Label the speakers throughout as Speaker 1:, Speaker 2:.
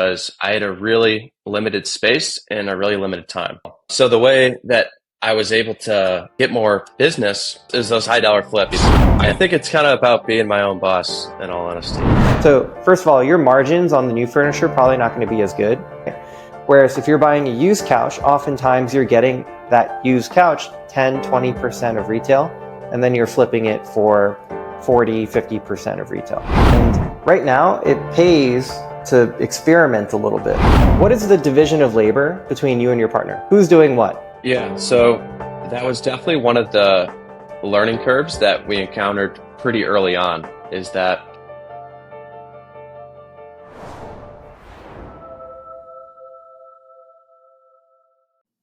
Speaker 1: because I had a really limited space and a really limited time. So the way that I was able to get more business is those high dollar flips. I think it's kind of about being my own boss, in all honesty.
Speaker 2: So first of all, your margins on the new furniture probably not going to be as good. Whereas if you're buying a used couch, oftentimes you're getting that used couch 10, 20% of retail, and then you're flipping it for 40, 50% of retail. And right now it pays to experiment a little bit. What is the division of labor between you and your partner? Who's doing what?
Speaker 1: Yeah, so that was definitely one of the learning curves that we encountered pretty early on, is that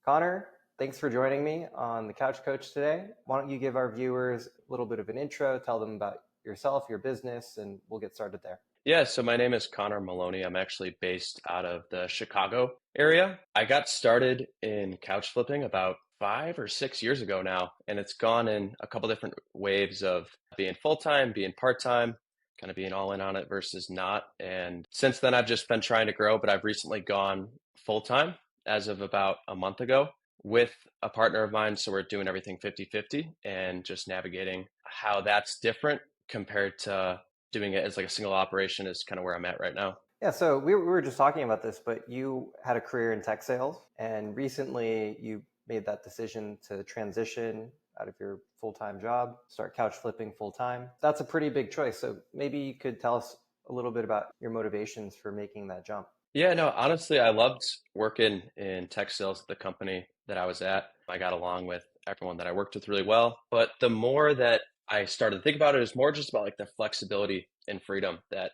Speaker 2: Connor, thanks for joining me on the Couch Coach today. Why don't you give our viewers a little bit of an intro, tell them about yourself, your business, and we'll get started there.
Speaker 1: Yeah, so my name is Connor Mullowney. I'm actually based out of the Chicago area. I got started in couch flipping about 5 or 6 years ago now, and it's gone in a couple different waves of being full-time, being part-time, kind of being all in on it versus not. And since then, I've just been trying to grow, but I've recently gone full-time as of about a month ago with a partner of mine. So we're doing everything 50-50 and just navigating how that's different compared to doing it as like a single operation is kind of where I'm at right now.
Speaker 2: Yeah, so we were just talking about this, but you had a career in tech sales, and recently you made that decision to transition out of your full-time job, start couch flipping full-time. That's a pretty big choice. So maybe you could tell us a little bit about your motivations for making that jump.
Speaker 1: Yeah, no, honestly, I loved working in tech sales at the company that I was at. I got along with everyone that I worked with really well. But the more that I started to think about it, it was more just about like the flexibility and freedom that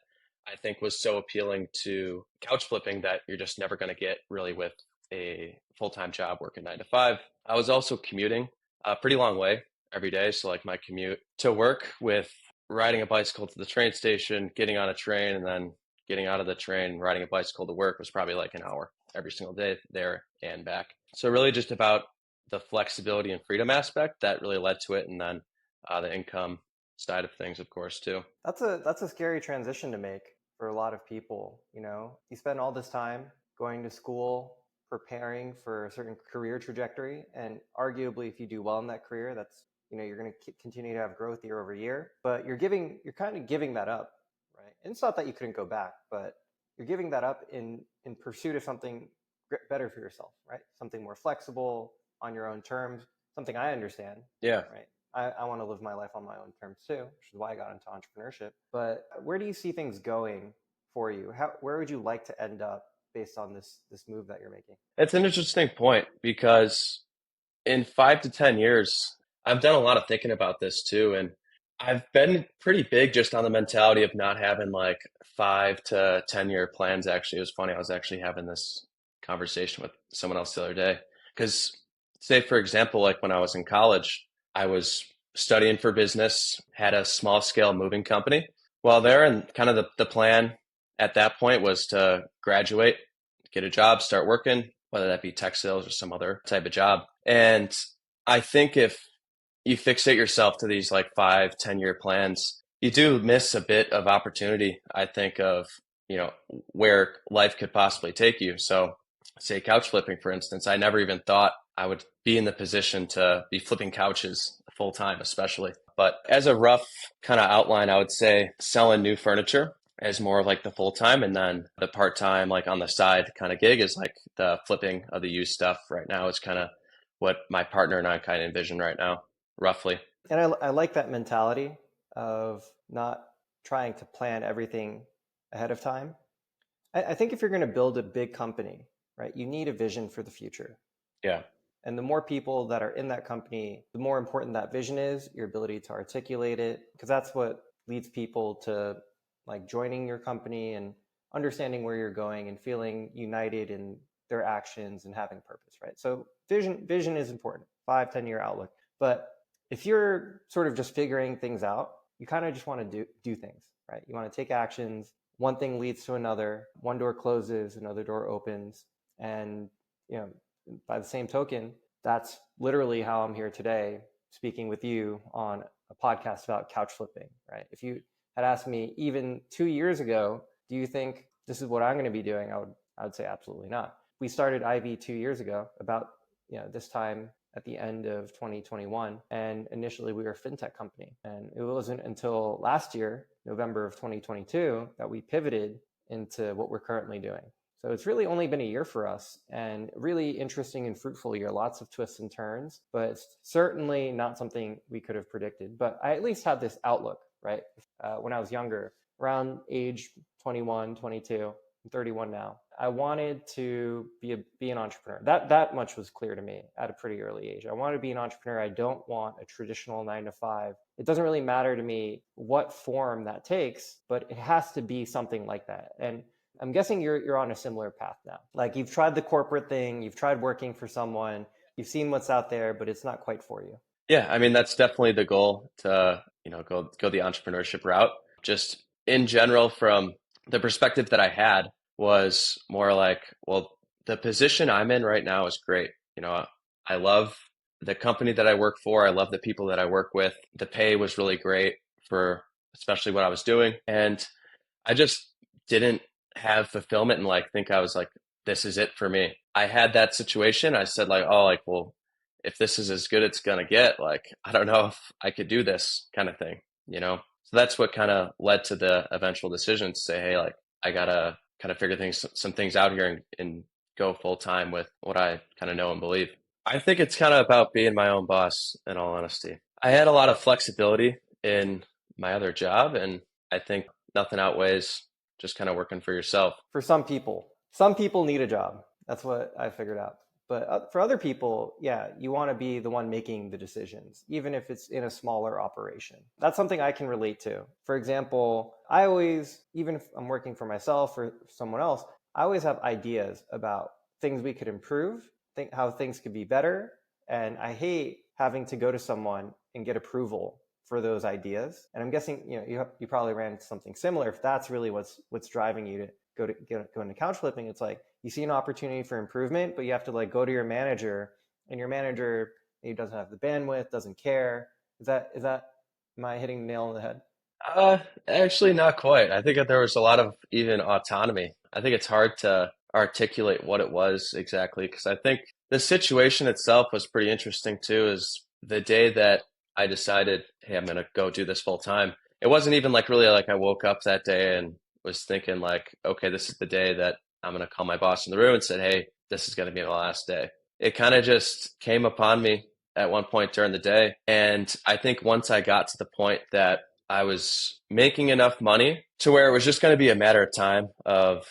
Speaker 1: I think was so appealing to couch flipping that you're just never going to get really with a full-time job working 9 to 5. I was also commuting a pretty long way every day. So like my commute to work with riding a bicycle to the train station, getting on a train, and then getting out of the train, riding a bicycle to work was probably like an hour every single day there and back. So really just about the flexibility and freedom aspect that really led to it. And then the income side of things, of course, too.
Speaker 2: That's a scary transition to make for a lot of people. You know, you spend all this time going to school, preparing for a certain career trajectory, and arguably, if you do well in that career, that's you're going to continue to have growth year over year. But you're kind of giving that up, right? And it's not that you couldn't go back, but you're giving that up in pursuit of something better for yourself, right? Something more flexible on your own terms, something I understand,
Speaker 1: Yeah.
Speaker 2: right? I want to live my life on my own terms too, which is why I got into entrepreneurship. But where do you see things going for you? Where would you like to end up based on this move that you're making?
Speaker 1: It's an interesting point because in 5 to 10 years, I've done a lot of thinking about this too. And I've been pretty big just on the mentality of not having like 5 to 10 year plans. Actually, it was funny. I was actually having this conversation with someone else the other day. Because, say, for example, like when I was in college, I was studying for business, had a small scale moving company. Well, there, and kind of the plan at that point was to graduate, get a job, start working, whether that be tech sales or some other type of job. And I think if you fixate yourself to these like 5, 10 year plans, you do miss a bit of opportunity, I think, of, where life could possibly take you. So say couch flipping, for instance, I never even thought I would be in the position to be flipping couches full time, especially. But as a rough kind of outline, I would say selling new furniture is more like the full time, and then the part time, like on the side kind of gig, is like the flipping of the used stuff. Right now is kind of what my partner and I kind of envision right now, roughly.
Speaker 2: And I like that mentality of not trying to plan everything ahead of time. I think if you're going to build a big company, right, you need a vision for the future.
Speaker 1: Yeah.
Speaker 2: And the more people that are in that company, the more important that vision is, your ability to articulate it, because that's what leads people to like joining your company and understanding where you're going and feeling united in their actions and having purpose, right? So vision is important, 5, 10 year outlook. But if you're sort of just figuring things out, you kind of just want to do things, right? You want to take actions. One thing leads to another. One door closes, another door opens. And, by the same token, that's literally how I'm here today speaking with you on a podcast about couch flipping, right? If you had asked me even 2 years ago, do you think this is what I'm going to be doing, I would say absolutely not. We started Ivy 2 years ago, about this time at the end of 2021, and initially we were a fintech company. And it wasn't until last year, November of 2022, that we pivoted into what we're currently doing. So it's really only been a year for us, and really interesting and fruitful year. Lots of twists and turns, but it's certainly not something we could have predicted. But I at least had this outlook, right? When I was younger, around age 21, 22, I'm 31 now. I wanted to be an entrepreneur. That much was clear to me at a pretty early age. I wanted to be an entrepreneur. I don't want a traditional 9 to 5. It doesn't really matter to me what form that takes, but it has to be something like that. And I'm guessing you're on a similar path now. Like, you've tried the corporate thing, you've tried working for someone, you've seen what's out there, but it's not quite for you.
Speaker 1: Yeah, I mean that's definitely the goal to, go the entrepreneurship route. Just in general, from the perspective that I had was more like, well, the position I'm in right now is great. I love the company that I work for. I love the people that I work with. The pay was really great for especially what I was doing. And I just didn't have fulfillment and like think I was like, this is it for me. I had that situation. I said like, oh, like, well, if this is as good it's gonna get, like, I don't know if I could do this kind of thing. So that's what kind of led to the eventual decision to say, hey, like, I gotta kind of figure some things out here and go full time with what I kind of know and believe. I think it's kind of about being my own boss, in all honesty. I had a lot of flexibility in my other job, and I think nothing outweighs just kind of working for yourself.
Speaker 2: For some people need a job. That's what I figured out. But for other people, yeah, you want to be the one making the decisions, even if it's in a smaller operation. That's something I can relate to. For example, I always, even if I'm working for myself or someone else, I always have ideas about things we could improve, think how things could be better. And I hate having to go to someone and get approval for those ideas. And I'm guessing, you probably ran into something similar. If that's really what's driving you to go into couch flipping, it's like you see an opportunity for improvement, but you have to like go to your manager, and your manager maybe doesn't have the bandwidth, doesn't care. Is that am I hitting the nail on the head?
Speaker 1: Actually, not quite. I think that there was a lot of even autonomy. I think it's hard to articulate what it was exactly because I think the situation itself was pretty interesting too. Is the day that I decided, hey, I'm gonna go do this full time. It wasn't even like really like I woke up that day and was thinking like, okay, this is the day that I'm gonna call my boss in the room and said, hey, this is gonna be my last day. It kind of just came upon me at one point during the day, and I think once I got to the point that I was making enough money to where it was just going to be a matter of time of,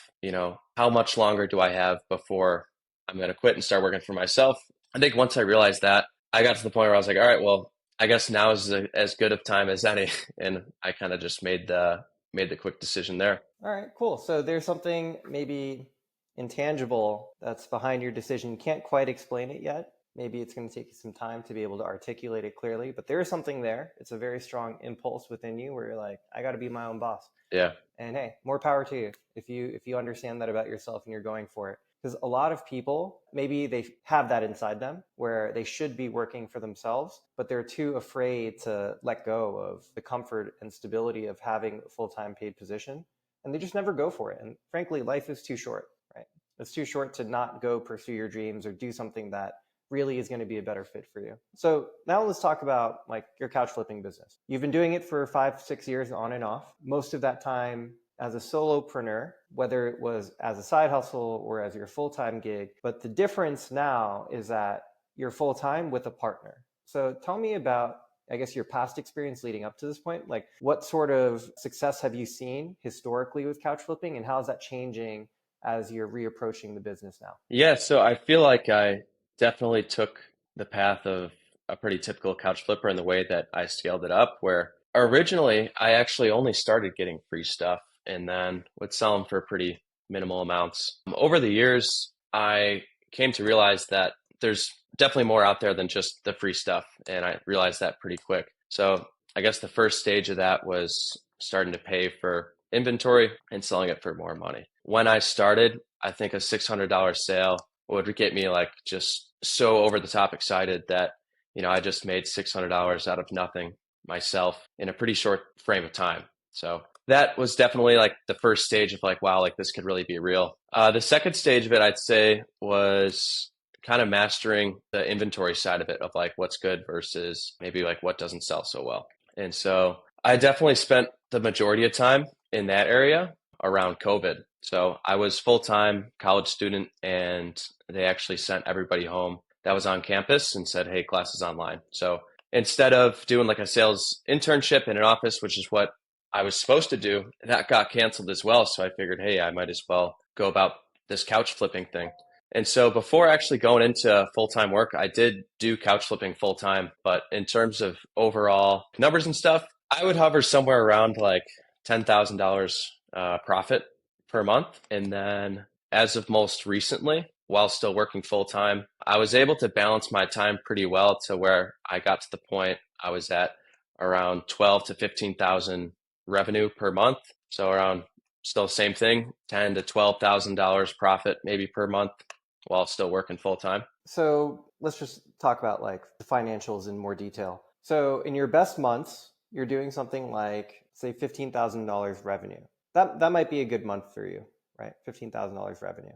Speaker 1: how much longer do I have before I'm going to quit and start working for myself. I think once I realized that, I got to the point where I was like, all right, well, I guess now is as good of time as any. And I kind of just made the quick decision there.
Speaker 2: All right, cool. So there's something maybe intangible that's behind your decision. You can't quite explain it yet. Maybe it's going to take you some time to be able to articulate it clearly, but there is something there. It's a very strong impulse within you where you're like, I got to be my own boss.
Speaker 1: Yeah.
Speaker 2: And hey, more power to you if you understand that about yourself and you're going for it. Because a lot of people, maybe they have that inside them where they should be working for themselves, but they're too afraid to let go of the comfort and stability of having a full-time paid position. And they just never go for it. And frankly, life is too short, right? It's too short to not go pursue your dreams or do something that really is going to be a better fit for you. So now let's talk about like your couch flipping business. You've been doing it for 5, 6 years on and off. Most of that time as a solopreneur, whether it was as a side hustle or as your full-time gig. But the difference now is that you're full-time with a partner. So tell me about, I guess, your past experience leading up to this point. Like, what sort of success have you seen historically with couch flipping, and how is that changing as you're reapproaching the business now?
Speaker 1: Yeah. So I feel like I definitely took the path of a pretty typical couch flipper in the way that I scaled it up, where originally I actually only started getting free stuff and then would sell them for pretty minimal amounts. Over the years, I came to realize that there's definitely more out there than just the free stuff. And I realized that pretty quick. So I guess the first stage of that was starting to pay for inventory and selling it for more money. When I started, I think a $600 sale would get me like just so over the top excited that, I just made $600 out of nothing myself in a pretty short frame of time. So that was definitely like the first stage of like, wow, like this could really be real. The second stage of it, I'd say, was kind of mastering the inventory side of it of like what's good versus maybe like what doesn't sell so well. And so I definitely spent the majority of time in that area around COVID. So I was full-time college student and they actually sent everybody home that was on campus and said, hey, class is online. So instead of doing like a sales internship in an office, which is what I was supposed to do, that got canceled as well. So I figured, hey, I might as well go about this couch flipping thing. And so before actually going into full time work, I did do couch flipping full time. But in terms of overall numbers and stuff, I would hover somewhere around like $10,000 profit per month. And then as of most recently, while still working full time, I was able to balance my time pretty well to where I got to the point I was at around 12 to 15,000 revenue per month. So around still same thing, $10 to $12,000 profit maybe per month while still working full time.
Speaker 2: So let's just talk about like the financials in more detail. So in your best months, you're doing something like say $15,000 revenue. That might be a good month for you, right? $15,000 revenue.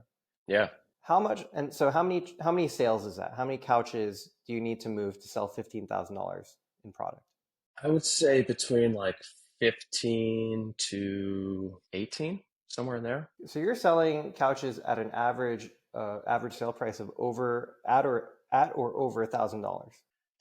Speaker 1: Yeah.
Speaker 2: How much? And so how many sales is that? How many couches do you need to move to sell $15,000 in product?
Speaker 1: I would say between like 15 to 18, somewhere in there.
Speaker 2: So you're selling couches at an average sale price of over at or over $1,000.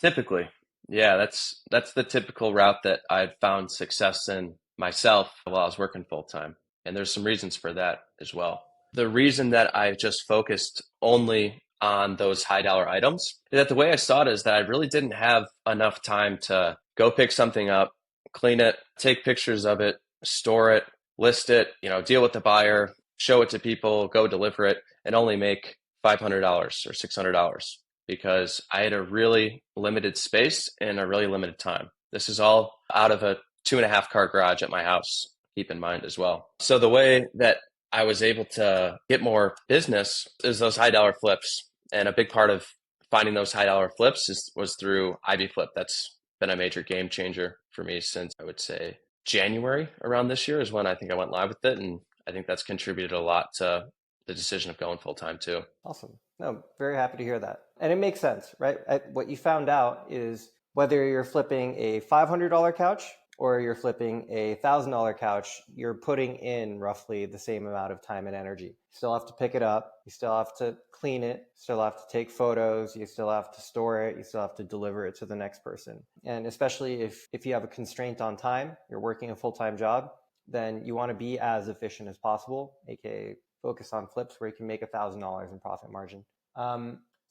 Speaker 1: Typically. Yeah, that's the typical route that I've found success in myself while I was working full time. And there's some reasons for that as well. The reason that I just focused only on those high dollar items is that the way I saw it is that I really didn't have enough time to go pick something up, clean it, take pictures of it, store it, list it, deal with the buyer, show it to people, go deliver it, and only make $500 or $600 because I had a really limited space and a really limited time. This is all out of a 2.5 car garage at my house, keep in mind as well. So the way that I was able to get more business is those high dollar flips. And a big part of finding those high dollar flips was through Ivy Flip. That's been a major game changer for me since I would say January around this year is when I think I went live with it. And I think that's contributed a lot to the decision of going full time too.
Speaker 2: Awesome. No, very happy to hear that. And it makes sense, right? What you found out is whether you're flipping a $500 couch or you're flipping a $1,000 couch, you're putting in roughly the same amount of time and energy. You still have to pick it up. You still have to clean it. You still have to take photos. You still have to store it. You still have to deliver it to the next person. And especially if you have a constraint on time, you're working a full-time job, then you want to be as efficient as possible, aka focus on flips where you can make $1,000 in profit margin.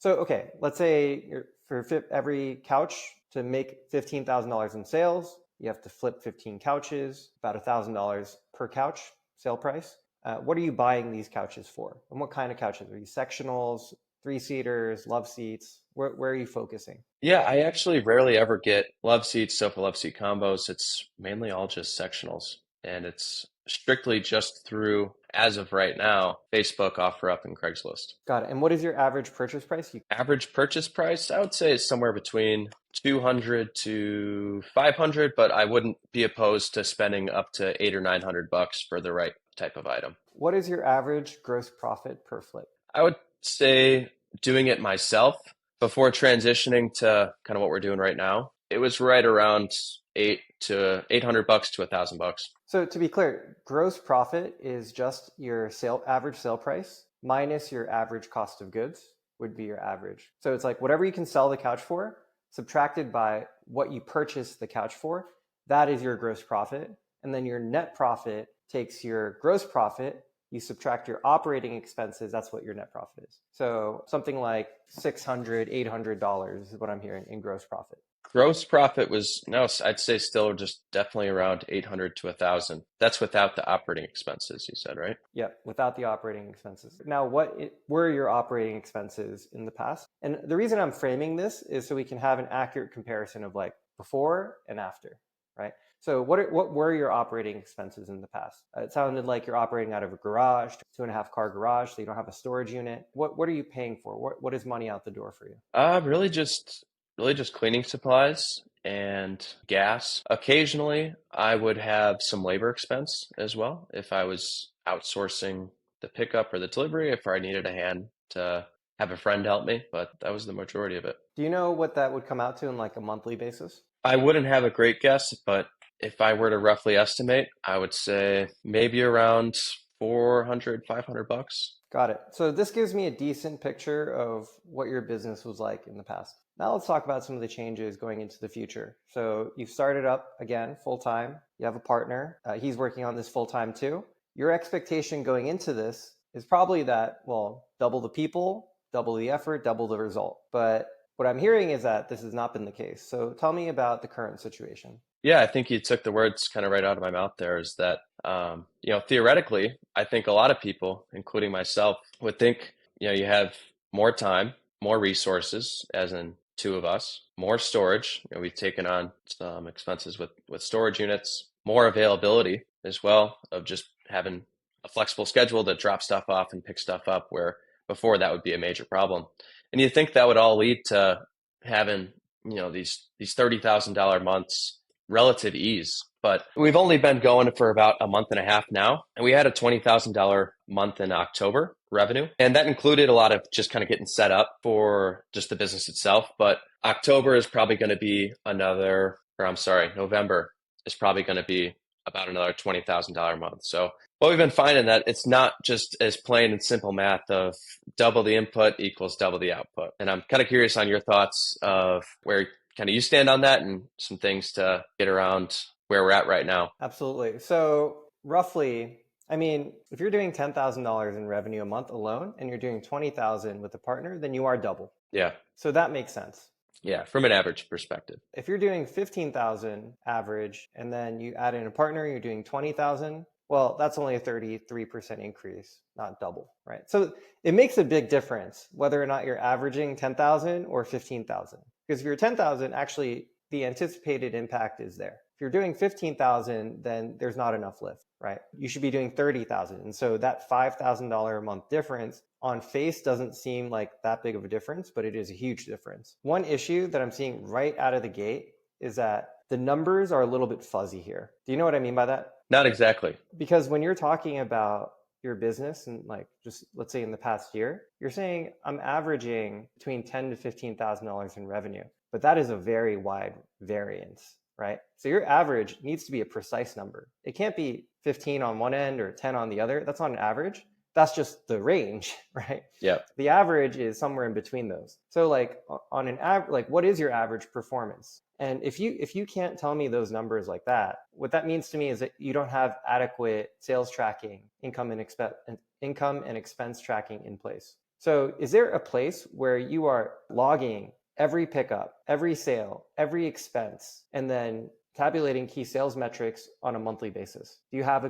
Speaker 2: Okay, let's say for every couch to make $15,000 in sales, you have to flip 15 couches, about $1,000 per couch sale price. What are you buying these couches for? And what kind of couches? Are you sectionals, three-seaters, love seats? Where are you focusing?
Speaker 1: Yeah, I actually rarely ever get love seats, sofa love seat combos. It's mainly all just sectionals. And it's strictly just through, as of right now, Facebook, OfferUp, and Craigslist.
Speaker 2: Got it. And what is your average purchase price?
Speaker 1: Average purchase price, I would say, is somewhere between 200 to 500, but I wouldn't be opposed to spending up to 8 or 900 bucks for the right type of item.
Speaker 2: What is your average gross profit per flip?
Speaker 1: I would say doing it myself before transitioning to kind of what we're doing right now, it was right around 800 bucks to $1,000.
Speaker 2: So to be clear, gross profit is just your average sale price minus your average cost of goods would be your average. So it's like whatever you can sell the couch for, subtracted by what you purchased the couch for, that is your gross profit. And then your net profit takes your gross profit, you subtract your operating expenses, that's what your net profit is. So something like $600, $800 is what I'm hearing in gross profit.
Speaker 1: Gross profit was, no, I'd say still just definitely around 800 to 1,000. That's without the operating expenses, you said, right?
Speaker 2: Yeah, without the operating expenses. Now, what were your operating expenses in the past? And the reason I'm framing this is so we can have an accurate comparison of like before and after, right? So what were your operating expenses in the past? It sounded like you're operating out of a garage, 2.5 car garage, so you don't have a storage unit. What are you paying for? What is money out the door for you?
Speaker 1: Really just really just cleaning supplies and gas. Occasionally, I would have some labor expense as well if I was outsourcing the pickup or the delivery, if I needed a hand to have a friend help me, but that was the majority of it.
Speaker 2: Do you know what that would come out to in like a monthly basis?
Speaker 1: I wouldn't have a great guess, but if I were to roughly estimate, I would say maybe around 400, $500.
Speaker 2: Got it. So this gives me a decent picture of what your business was like in the past. Now let's talk about some of the changes going into the future. So you've started up again full time. You have a partner. He's working on this full time too. Your expectation going into this is probably that, well, double the people, double the effort, double the result. But what I'm hearing is that this has not been the case. So tell me about the current situation.
Speaker 1: Yeah, I think you took the words kind of right out of my mouth there is that, theoretically, I think a lot of people, including myself, would think, you have more time, more resources, as in two of us, more storage. We've taken on some expenses with storage units, more availability as well of just having a flexible schedule to drop stuff off and pick stuff up where before that would be a major problem. And you think that would all lead to having, these $30,000 months relative ease. But we've only been going for about a month and a half now. And we had a $20,000 month in October revenue. And that included a lot of just kind of getting set up for just the business itself. But October is probably going to be November is probably going to be about another $20,000 month. So what we've been finding that it's not just as plain and simple math of double the input equals double the output. And I'm kind of curious on your thoughts of where kind of you stand on that and some things to get around where we're at right now.
Speaker 2: Absolutely. So roughly, I mean, if you're doing $10,000 in revenue a month alone and you're doing 20,000 with a partner, then you are double.
Speaker 1: Yeah.
Speaker 2: So that makes sense.
Speaker 1: Yeah, from an average perspective.
Speaker 2: If you're doing 15,000 average and then you add in a partner, you're doing 20,000, well, that's only a 33% increase, not double, right? So it makes a big difference whether or not you're averaging 10,000 or 15,000. Because if you're 10,000, actually the anticipated impact is there. If you're doing 15,000, then there's not enough lift, right? You should be doing 30,000. And so that $5,000 a month difference on face doesn't seem like that big of a difference, but it is a huge difference. One issue that I'm seeing right out of the gate is that the numbers are a little bit fuzzy here. Do you know what I mean by that?
Speaker 1: Not exactly.
Speaker 2: Because when you're talking about your business and like just let's say in the past year, you're saying I'm averaging between $10,000 to $15,000 in revenue, but that is a very wide variance, right? So your average needs to be a precise number. It can't be 15 on one end or 10 on the other. That's not an average. That's just the range, right?
Speaker 1: Yeah.
Speaker 2: The average is somewhere in between those. So like on an average, like what is your average performance? And if you can't tell me those numbers like that, what that means to me is that you don't have adequate sales tracking, income and expense tracking in place. So is there a place where you are logging every pickup, every sale, every expense, and then tabulating key sales metrics on a monthly basis? Do you have a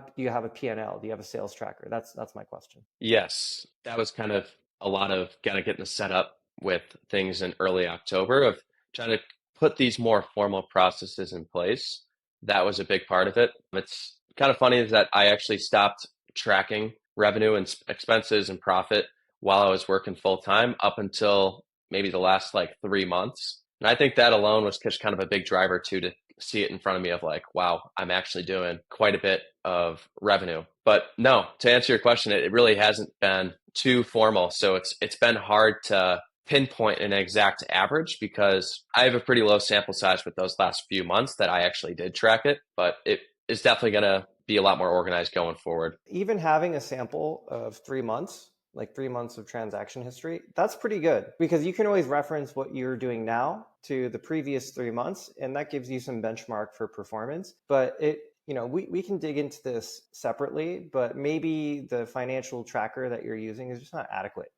Speaker 2: P&L? Do you have a sales tracker? That's my question.
Speaker 1: Yes. That was kind of a lot of kind of getting the setup with things in early October of trying to put these more formal processes in place. That was a big part of it. It's kind of funny is that I actually stopped tracking revenue and expenses and profit while I was working full time up until maybe the last like 3 months. And I think that alone was just kind of a big driver too, to see it in front of me of like, wow, I'm actually doing quite a bit of revenue. But no, to answer your question, it really hasn't been too formal. So it's been hard to pinpoint an exact average because I have a pretty low sample size with those last few months that I actually did track it, but it is definitely going to be a lot more organized going forward.
Speaker 2: Even having a sample of 3 months, like 3 months of transaction history, that's pretty good because you can always reference what you're doing now to the previous 3 months, and that gives you some benchmark for performance. But we can dig into this separately, but maybe the financial tracker that you're using is just not adequate.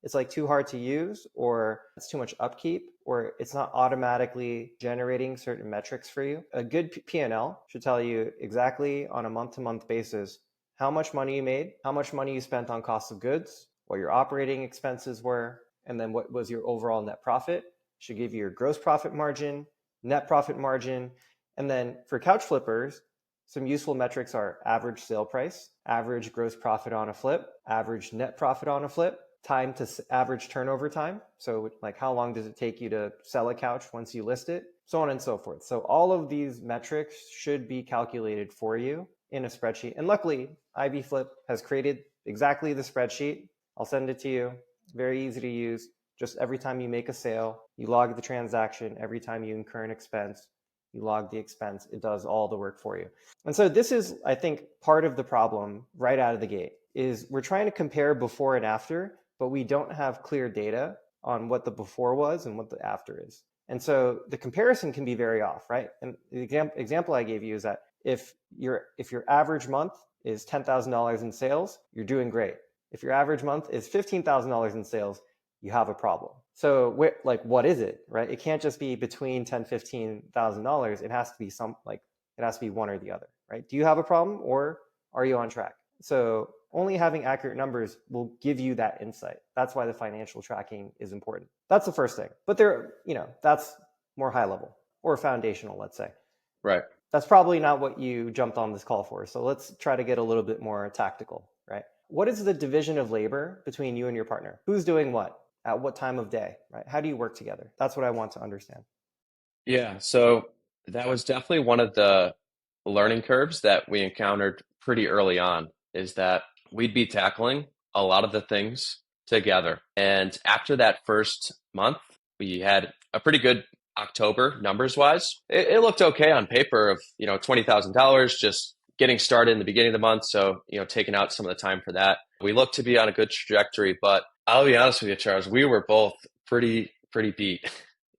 Speaker 2: It's like too hard to use, or it's too much upkeep, or it's not automatically generating certain metrics for you. A good P&L should tell you exactly on a month-to-month basis how much money you made, how much money you spent on cost of goods, what your operating expenses were, and then what was your overall net profit. It should give you your gross profit margin, net profit margin, and then for couch flippers, some useful metrics are average sale price, average gross profit on a flip, average net profit on a flip, time to average turnover time. So like how long does it take you to sell a couch once you list it, so on and so forth. So all of these metrics should be calculated for you in a spreadsheet. And luckily, Ivy Flip has created exactly the spreadsheet. I'll send it to you. Very easy to use. Just every time you make a sale, you log the transaction. Every time you incur an expense, you log the expense. It does all the work for you. And so this is, I think, part of the problem right out of the gate is we're trying to compare before and after, but we don't have clear data on what the before was and what the after is. And so the comparison can be very off, right? And the example I gave you is that if your average month is $10,000 in sales, you're doing great. If your average month is $15,000 in sales, you have a problem. So what is it, right? It can't just be between $10,000-$15,000. It has to be it has to be one or the other, right? Do you have a problem or are you on track? So only having accurate numbers will give you that insight. That's why the financial tracking is important. That's the first thing. But that's more high level or foundational, let's say.
Speaker 1: Right.
Speaker 2: That's probably not what you jumped on this call for. So let's try to get a little bit more tactical, right? What is the division of labor between you and your partner? Who's doing what at what time of day, right? How do you work together? That's what I want to understand.
Speaker 1: Yeah. So that was definitely one of the learning curves that we encountered pretty early on, is that we'd be tackling a lot of the things together. And after that first month, we had a pretty good October numbers wise. It looked okay on paper of, $20,000 just getting started in the beginning of the month. So, taking out some of the time for that. We looked to be on a good trajectory, but I'll be honest with you, Charles, we were both pretty beat.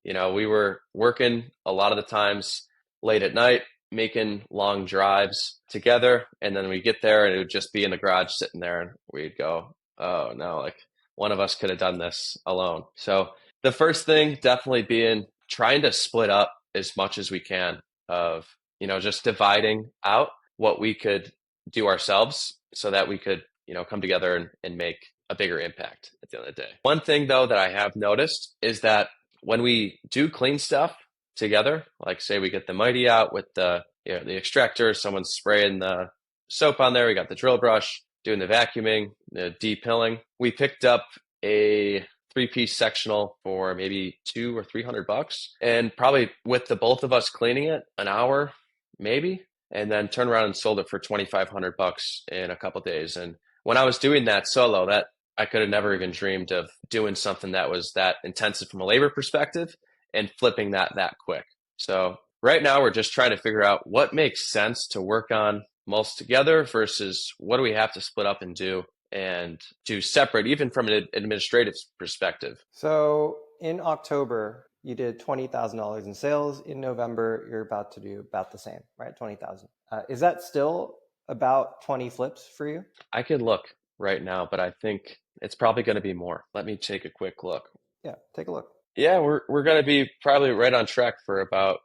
Speaker 1: We were working a lot of the times late at night, making long drives together. And then we get there and it would just be in the garage sitting there and we'd go, oh no, like one of us could have done this alone. So the first thing definitely being trying to split up as much as we can of, just dividing out what we could do ourselves so that we could, come together and make a bigger impact at the end of the day. One thing though that I have noticed is that when we do clean stuff together, like say we get the Mighty out with the extractor, someone's spraying the soap on there, we got the drill brush, doing the vacuuming, the de-pilling. We picked up a 3-piece sectional for maybe $200 or $300, and probably with the both of us cleaning it, an hour maybe, and then turn around and sold it for $2,500 in a couple days. And when I was doing that solo, that I could have never even dreamed of doing something that was that intensive from a labor perspective and flipping that quick. So right now we're just trying to figure out what makes sense to work on most together versus what do we have to split up and do separate, even from an administrative perspective.
Speaker 2: So in October, you did $20,000 in sales. In November, you're about to do about the same, right? 20,000. Is that still about 20 flips for you?
Speaker 1: I could look right now, but I think it's probably going to be more. Let me take a quick look.
Speaker 2: Yeah, take a look.
Speaker 1: Yeah, we're going to be probably right on track for about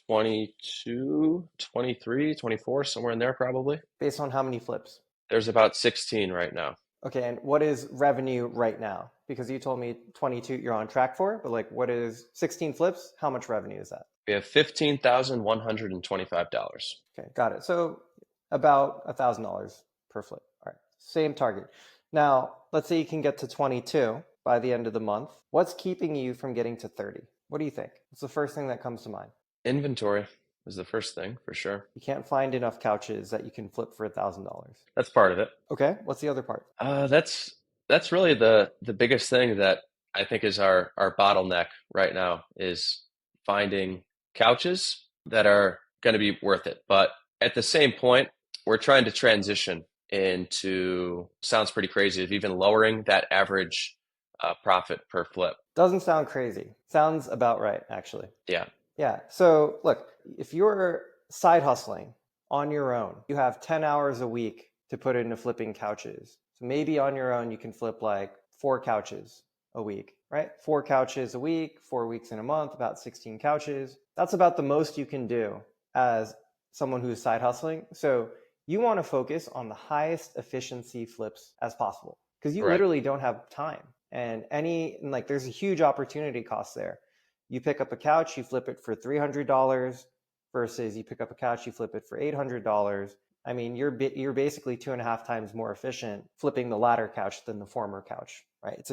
Speaker 1: 22, 23, 24, somewhere in there probably.
Speaker 2: Based on how many flips?
Speaker 1: There's about 16 right now.
Speaker 2: Okay, and what is revenue right now? Because you told me 22 you're on track for, but like what is 16 flips? How much revenue is that?
Speaker 1: We have $15,125.
Speaker 2: Okay, got it. So about $1,000 per flip. All right, same target. Now, let's say you can get to 22 by the end of the month. What's keeping you from getting to 30? What do you think? What's the first thing that comes to mind?
Speaker 1: Inventory is the first thing for sure.
Speaker 2: You can't find enough couches that you can flip for $1,000.
Speaker 1: That's part of it.
Speaker 2: Okay, what's the other part?
Speaker 1: That's really the biggest thing that I think is our bottleneck right now is finding couches that are going to be worth it. But at the same point, we're trying to transition into, sounds pretty crazy, of even lowering that average profit per flip.
Speaker 2: Doesn't sound crazy. Sounds about right, actually.
Speaker 1: Yeah.
Speaker 2: Yeah. So look, if you're side hustling on your own, you have 10 hours a week to put into flipping couches. So maybe on your own, you can flip like 4 couches a week, right? 4 couches a week, 4 weeks in a month, about 16 couches. That's about the most you can do as someone who's side hustling. So you want to focus on the highest efficiency flips as possible because you literally don't have time. And there's a huge opportunity cost there. You pick up a couch, you flip it for $300 versus you pick up a couch, you flip it for $800. I mean, you're basically 2.5 times more efficient flipping the latter couch than the former couch, right? It's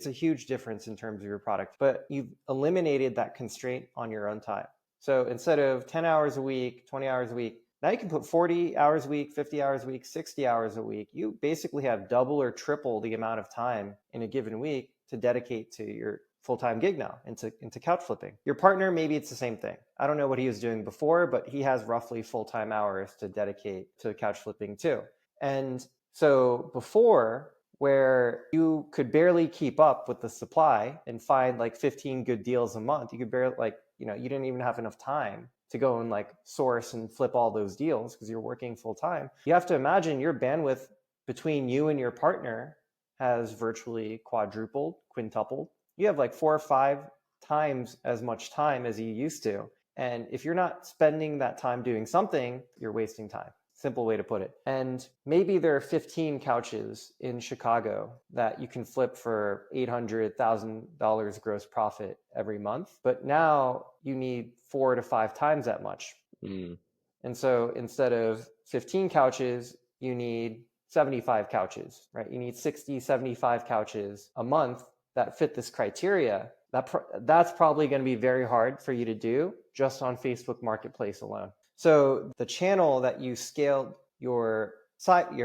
Speaker 2: a huge difference in terms of your product, but you've eliminated that constraint on your own time. So instead of 10 hours a week, 20 hours a week, now you can put 40 hours a week, 50 hours a week, 60 hours a week. You basically have double or triple the amount of time in a given week to dedicate to your full-time gig now into couch flipping. Your partner, maybe it's the same thing. I don't know what he was doing before, but he has roughly full-time hours to dedicate to couch flipping too. And so before, where you could barely keep up with the supply and find like 15 good deals a month, you could barely you didn't even have enough time to go and like source and flip all those deals because you're working full time. You have to imagine your bandwidth between you and your partner has virtually quadrupled, quintupled. You have like 4 or 5 times as much time as you used to. And if you're not spending that time doing something, you're wasting time. Simple way to put it. And maybe there are 15 couches in Chicago that you can flip for $800,000 gross profit every month. But now you need 4 to 5 times that much.
Speaker 1: Mm.
Speaker 2: And so instead of 15 couches, you need 75 couches, right? You need 60, 75 couches a month that fit this criteria. That's probably going to be very hard for you to do just on Facebook Marketplace alone. So the channel that you scaled your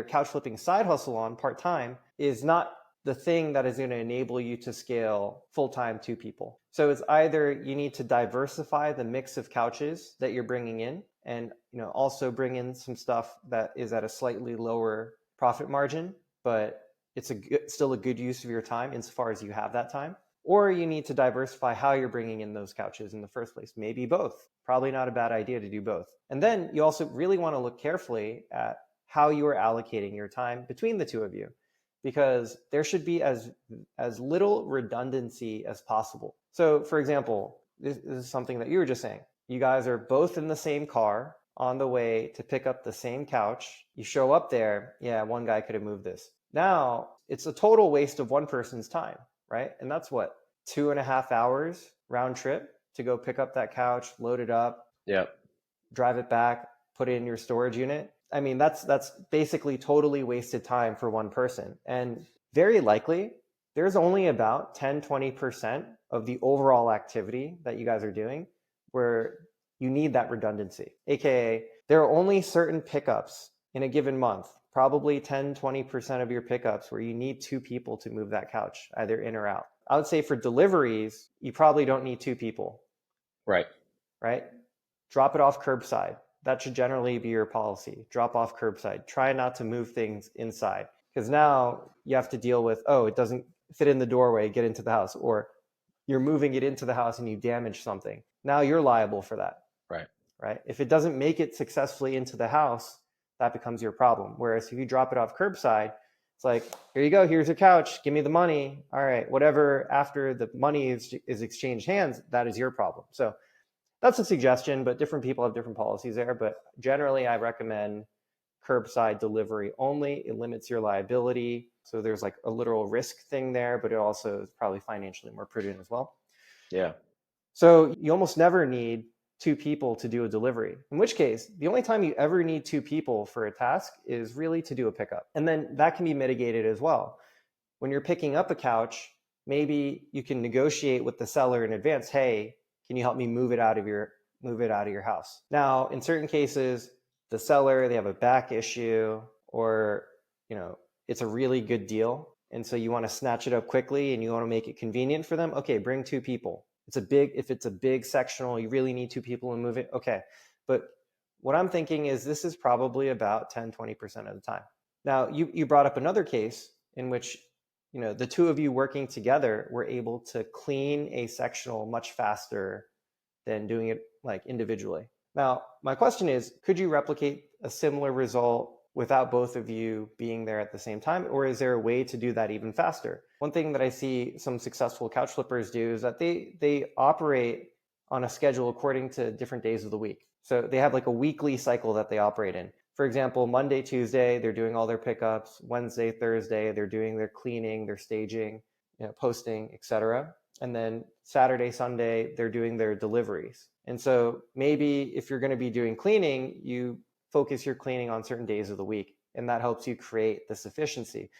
Speaker 2: couch flipping side hustle on part-time is not the thing that is going to enable you to scale full-time 2 people. So it's either you need to diversify the mix of couches that you're bringing in and also bring in some stuff that is at a slightly lower profit margin, but it's still a good use of your time insofar as you have that time. Or you need to diversify how you're bringing in those couches in the first place. Maybe both. Probably not a bad idea to do both. And then you also really want to look carefully at how you are allocating your time between the two of you, because there should be as little redundancy as possible. So for example, this is something that you were just saying. You guys are both in the same car on the way to pick up the same couch. You show up there. Yeah, one guy could have moved this. Now it's a total waste of one person's time, right? And that's what, 2.5 hours round trip to go pick up that couch, load it up,
Speaker 1: Yep.
Speaker 2: drive it back, put it in your storage unit. I mean, that's basically totally wasted time for one person. And very likely there's only about 10-20% of the overall activity that you guys are doing where you need that redundancy. AKA, there are only certain pickups in a given month, probably 10-20% of your pickups where you need 2 people to move that couch, either in or out. I would say for deliveries, you probably don't need 2 people.
Speaker 1: Right.
Speaker 2: Right? Drop it off curbside. That should generally be your policy. Drop off curbside. Try not to move things inside, because now you have to deal with, it doesn't fit in the doorway, get into the house, or you're moving it into the house and you damage something. Now you're liable for that.
Speaker 1: Right.
Speaker 2: Right? If it doesn't make it successfully into the house, that becomes your problem. Whereas if you drop it off curbside, it's like, here you go, here's your couch, give me the money. All right, whatever after the money is exchanged hands, that is your problem. So that's a suggestion, but different people have different policies there. But generally, I recommend curbside delivery only. It limits your liability. So there's like a literal risk thing there, but it also is probably financially more prudent as well.
Speaker 1: Yeah.
Speaker 2: So you almost never need 2 people to do a delivery, in which case the only time you ever need 2 people for a task is really to do a pickup. And then that can be mitigated as well. When you're picking up a couch, maybe you can negotiate with the seller in advance. Hey, can you help me move it out of your house? Now, in certain cases, the seller, they have a back issue, or it's a really good deal, and so you want to snatch it up quickly and you want to make it convenient for them. Okay, bring 2 people. If it's a big sectional, you really need 2 people to move it. Okay. But what I'm thinking is this is probably about 10-20% of the time. Now, you brought up another case in which, the 2 of you working together were able to clean a sectional much faster than doing it like individually. Now, my question is, could you replicate a similar result without both of you being there at the same time? Or is there a way to do that even faster? One thing that I see some successful couch flippers do is that they operate on a schedule according to different days of the week. So they have like a weekly cycle that they operate in. For example, Monday, Tuesday, they're doing all their pickups. Wednesday, Thursday, they're doing their cleaning, their staging, posting, etc. And then Saturday, Sunday, they're doing their deliveries. And so maybe if you're going to be doing cleaning, you focus your cleaning on certain days of the week. And that helps you create this efficiency.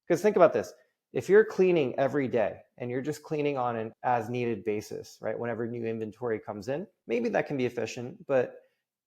Speaker 2: Because think about this. If you're cleaning every day and you're just cleaning on an as needed basis, right? Whenever new inventory comes in, maybe that can be efficient, but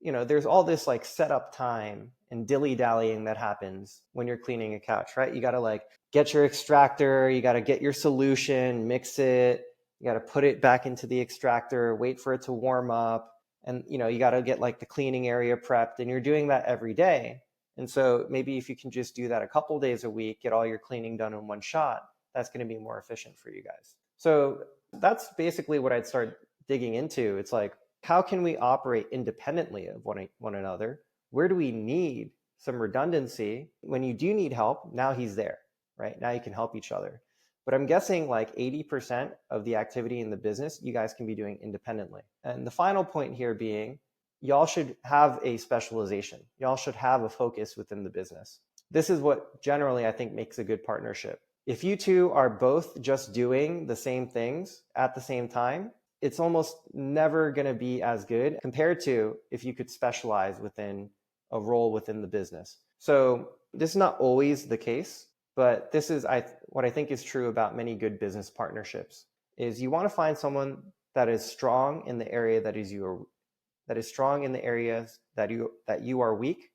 Speaker 2: there's all this like setup time and dilly dallying that happens when you're cleaning a couch, right? You got to like get your extractor, you got to get your solution, mix it, you got to put it back into the extractor, wait for it to warm up. And you got to get like the cleaning area prepped, and you're doing that every day. And so maybe if you can just do that a couple days a week, get all your cleaning done in one shot, that's going to be more efficient for you guys. So that's basically what I'd start digging into. It's like, how can we operate independently of one another? Where do we need some redundancy? When you do need help, now he's there, right? Now you can help each other. But I'm guessing like 80% of the activity in the business, you guys can be doing independently. And the final point here being, y'all should have a specialization. Y'all should have a focus within the business. This is what generally I think makes a good partnership. If you two are both just doing the same things at the same time, it's almost never going to be as good compared to if you could specialize within a role within the business. So this is not always the case, but this is what I think is true about many good business partnerships is you want to find someone that is strong in the area that is strong in the areas that you are weak,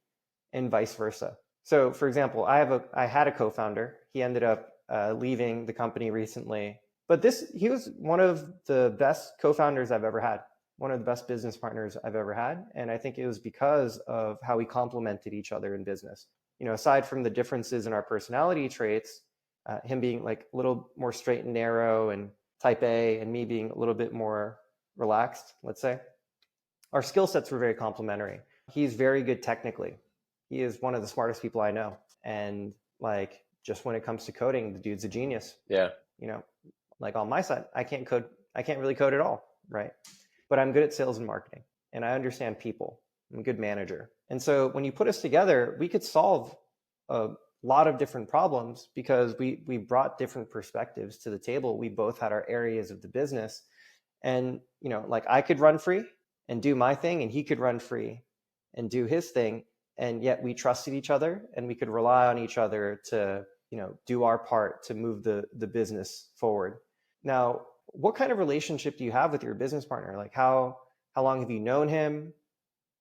Speaker 2: and vice versa. So for example, I had a co-founder. He ended up leaving the company recently, but he was one of the best co-founders I've ever had, one of the best business partners I've ever had. And I think it was because of how we complemented each other in business. Aside from the differences in our personality traits, him being like a little more straight and narrow and type A, and me being a little bit more relaxed, let's say, our skill sets were very complementary. He's very good technically. He is one of the smartest people I know. And like, just when it comes to coding, the dude's a genius.
Speaker 1: Yeah.
Speaker 2: Like on my side, I can't really code at all, right? But I'm good at sales and marketing, and I understand people. I'm a good manager. And so when you put us together, we could solve a lot of different problems because we brought different perspectives to the table. We both had our areas of the business. And, like I could run free and do my thing, and he could run free and do his thing. And yet we trusted each other, and we could rely on each other to, do our part to move the business forward. Now, what kind of relationship do you have with your business partner? Like how long have you known him?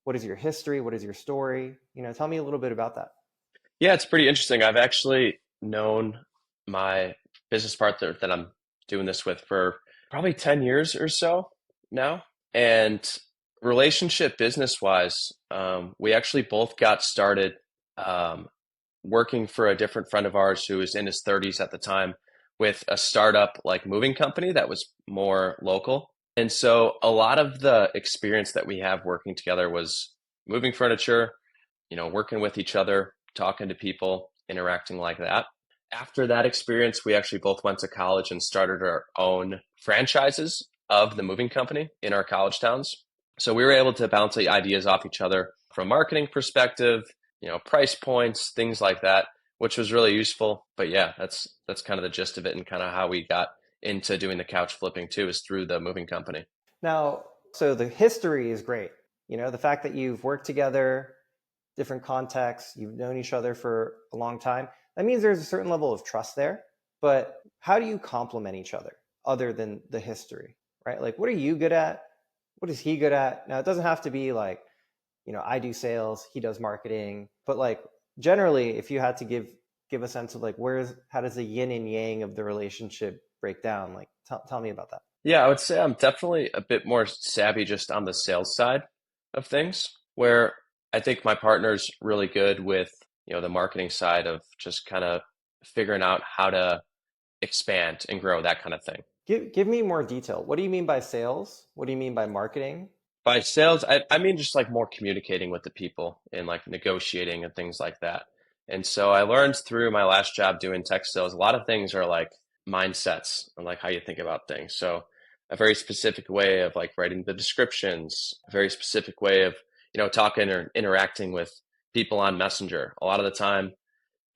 Speaker 2: What is your history? What is your story? Tell me a little bit about that.
Speaker 1: Yeah, it's pretty interesting. I've actually known my business partner that I'm doing this with for probably 10 years or so now. And relationship business wise, we actually both got started working for a different friend of ours who was in his 30s at the time with a startup like moving company that was more local. And so a lot of the experience that we have working together was moving furniture, working with each other, talking to people, interacting like that. After that experience, we actually both went to college and started our own franchises of the moving company in our college towns. So we were able to bounce the ideas off each other from a marketing perspective, price points, things like that, which was really useful. But yeah, that's kind of the gist of it, and kind of how we got into doing the couch flipping too, is through the moving company.
Speaker 2: Now, so the history is great. The fact that you've worked together, different contexts, you've known each other for a long time, that means there's a certain level of trust there. But how do you complement each other than the history, right? Like, what are you good at? What is he good at? Now, it doesn't have to be like, I do sales, he does marketing, but like generally, if you had to give a sense of like, how does the yin and yang of the relationship break down? Like, tell me about that.
Speaker 1: Yeah, I would say I'm definitely a bit more savvy just on the sales side of things, where I think my partner's really good with, the marketing side of just kind of figuring out how to expand and grow, that kind of thing.
Speaker 2: Give me more detail. What do you mean by sales? What do you mean by marketing?
Speaker 1: By sales, I mean just like more communicating with the people and like negotiating and things like that. And so I learned through my last job doing tech sales, a lot of things are like mindsets and like how you think about things. So a very specific way of like writing the descriptions, a very specific way of, talking or interacting with people on Messenger. A lot of the time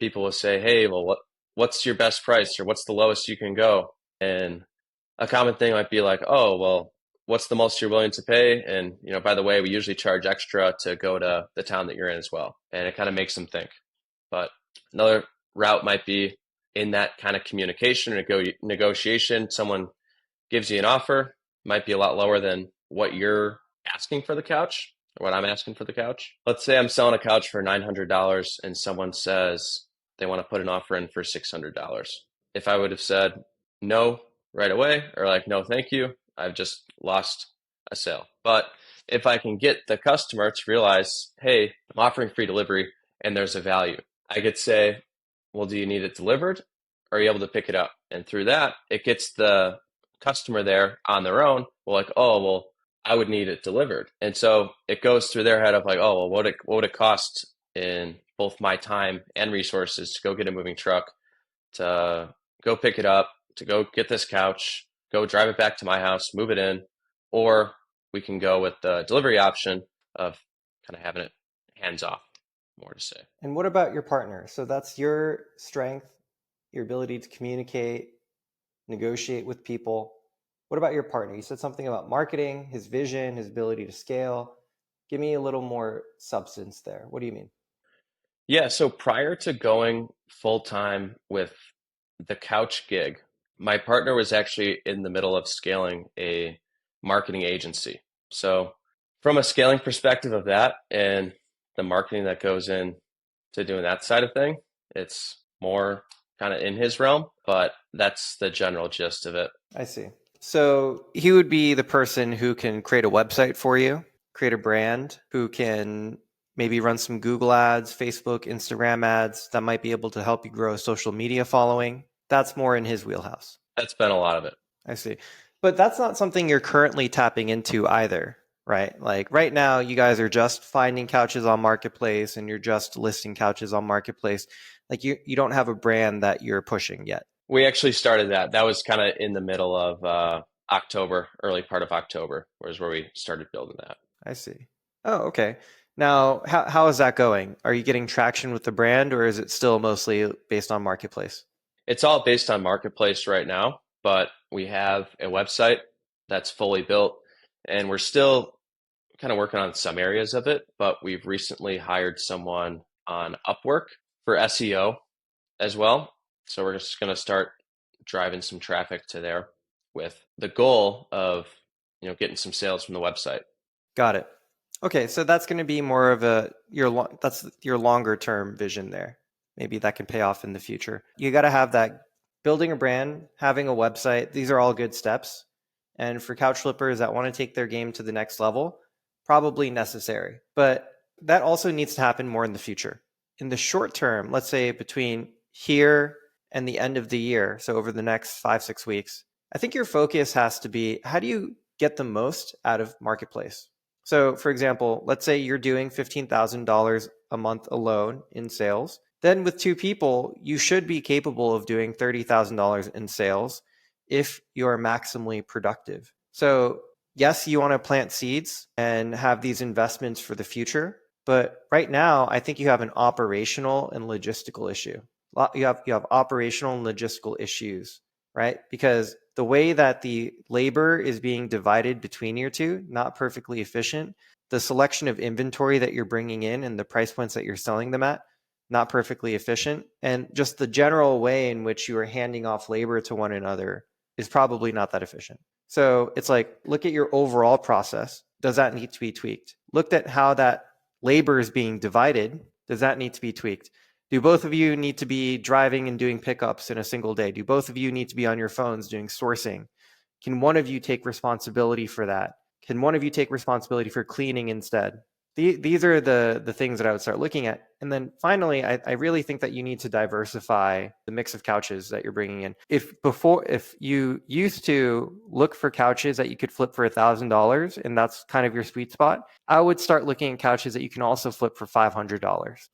Speaker 1: people will say, "Hey, well, what's your best price, or what's the lowest you can go?" And a common thing might be like, "Oh, well, what's the most you're willing to pay? And, by the way, we usually charge extra to go to the town that you're in as well. And it kind of makes them think. But another route might be in that kind of communication or negotiation. Someone gives you an offer, might be a lot lower than what you're asking for the couch or what I'm asking for the couch. Let's say I'm selling a couch for $900 and someone says they want to put an offer in for $600. If I would have said no right away or like, no, thank you, I've just lost a sale. But if I can get the customer to realize, hey, I'm offering free delivery and there's a value, I could say, well, do you need it delivered? Or are you able to pick it up? And through that, it gets the customer there on their own. Well, like, oh, well, I would need it delivered. And so it goes through their head of like, oh, well, what would it cost in both my time and resources to go get a moving truck, to go pick it up, to go get this couch, go drive it back to my house, move it in, or we can go with the delivery option of kind of having it hands off, more to say.
Speaker 2: And what about your partner? So that's your strength, your ability to communicate, negotiate with people. What about your partner? You said something about marketing, his vision, his ability to scale. Give me a little more substance there. What do you mean?
Speaker 1: Yeah, so prior to going full time with the couch gig, my partner was actually in the middle of scaling a marketing agency. So, from a scaling perspective of that and the marketing that goes in to doing that side of thing, it's more kind of in his realm, but that's the general gist of it.
Speaker 2: I see. So he would be the person who can create a website for you, create a brand, who can maybe run some Google ads, Facebook, Instagram ads that might be able to help you grow a social media following. That's more in his wheelhouse.
Speaker 1: That's been a lot of it.
Speaker 2: I see. But that's not something you're currently tapping into either, right? Like right now, you guys are just finding couches on Marketplace and you're just listing couches on Marketplace. Like you don't have a brand that you're pushing yet.
Speaker 1: We actually started that. That was kind of in the middle of October, early part of October, was where we started building that.
Speaker 2: I see. Oh, okay. Now, how is that going? Are you getting traction with the brand or is it still mostly based on Marketplace?
Speaker 1: It's all based on Marketplace right now, but we have a website that's fully built and we're still kind of working on some areas of it, but we've recently hired someone on Upwork for SEO as well. So we're just going to start driving some traffic to there with the goal of, getting some sales from the website.
Speaker 2: Got it. Okay, so that's going to be more of that's your longer term vision there. Maybe that can pay off in the future. You got to have that building a brand, having a website. These are all good steps. And for couch flippers that want to take their game to the next level, probably necessary. But that also needs to happen more in the future. In the short term, let's say between here and the end of the year, so over the next 5-6 weeks, I think your focus has to be, how do you get the most out of Marketplace? So for example, let's say you're doing $15,000 a month alone in sales. Then with 2 people, you should be capable of doing $30,000 in sales if you're maximally productive. So yes, you want to plant seeds and have these investments for the future. But right now, I think you have an operational and logistical issue. You have operational and logistical issues, right? Because the way that the labor is being divided between your two, not perfectly efficient. The selection of inventory that you're bringing in and the price points that you're selling them at, not perfectly efficient. And just the general way in which you are handing off labor to one another is probably not that efficient. So it's like, look at your overall process. Does that need to be tweaked? Look at how that labor is being divided. Does that need to be tweaked? Do both of you need to be driving and doing pickups in a single day? Do both of you need to be on your phones doing sourcing? Can one of you take responsibility for that? Can one of you take responsibility for cleaning instead? These are the things that I would start looking at. And then finally, I really think that you need to diversify the mix of couches that you're bringing in. If you used to look for couches that you could flip for $1,000 and that's kind of your sweet spot, I would start looking at couches that you can also flip for $500.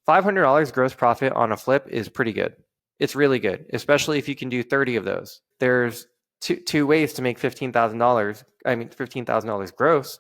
Speaker 2: $500 gross profit on a flip is pretty good. It's really good, especially if you can do 30 of those. There's two ways to make $15,000. $15,000 gross.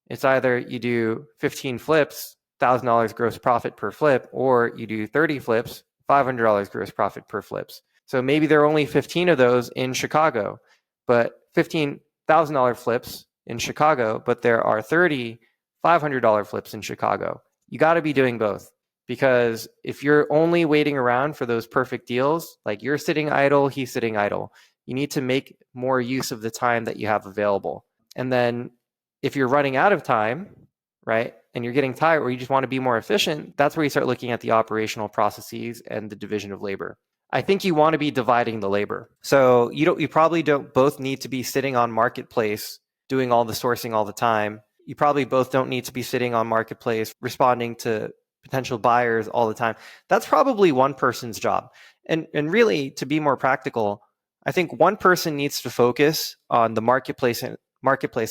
Speaker 2: It's either you do 15 flips, $1,000 gross profit per flip, or you do 30 flips, $500 gross profit per flips. So maybe there are only 15 of those in Chicago, but $15,000 flips in Chicago, but there are 30 $500 flips in Chicago. You got to be doing both, because if you're only waiting around for those perfect deals, like you're sitting idle, he's sitting idle. You need to make more use of the time that you have available. And then if you're running out of time, right, and you're getting tired or you just want to be more efficient, that's where you start looking at the operational processes and the division of labor. I think you want to be dividing the labor. So you probably don't both need to be sitting on marketplace doing all the sourcing all the time. You probably both don't need to be sitting on marketplace responding to potential buyers all the time. That's probably one person's job. And really, to be more practical, I think one person needs to focus on the marketplace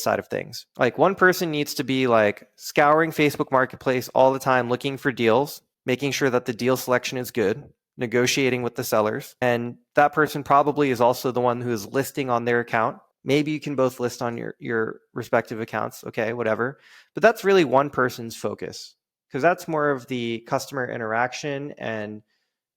Speaker 2: side of things. Like one person needs to be like scouring Facebook Marketplace all the time, looking for deals, making sure that the deal selection is good, negotiating with the sellers. And that person probably is also the one who is listing on their account. Maybe you can both list on your respective accounts. Okay, whatever. But that's really one person's focus, because that's more of the customer interaction and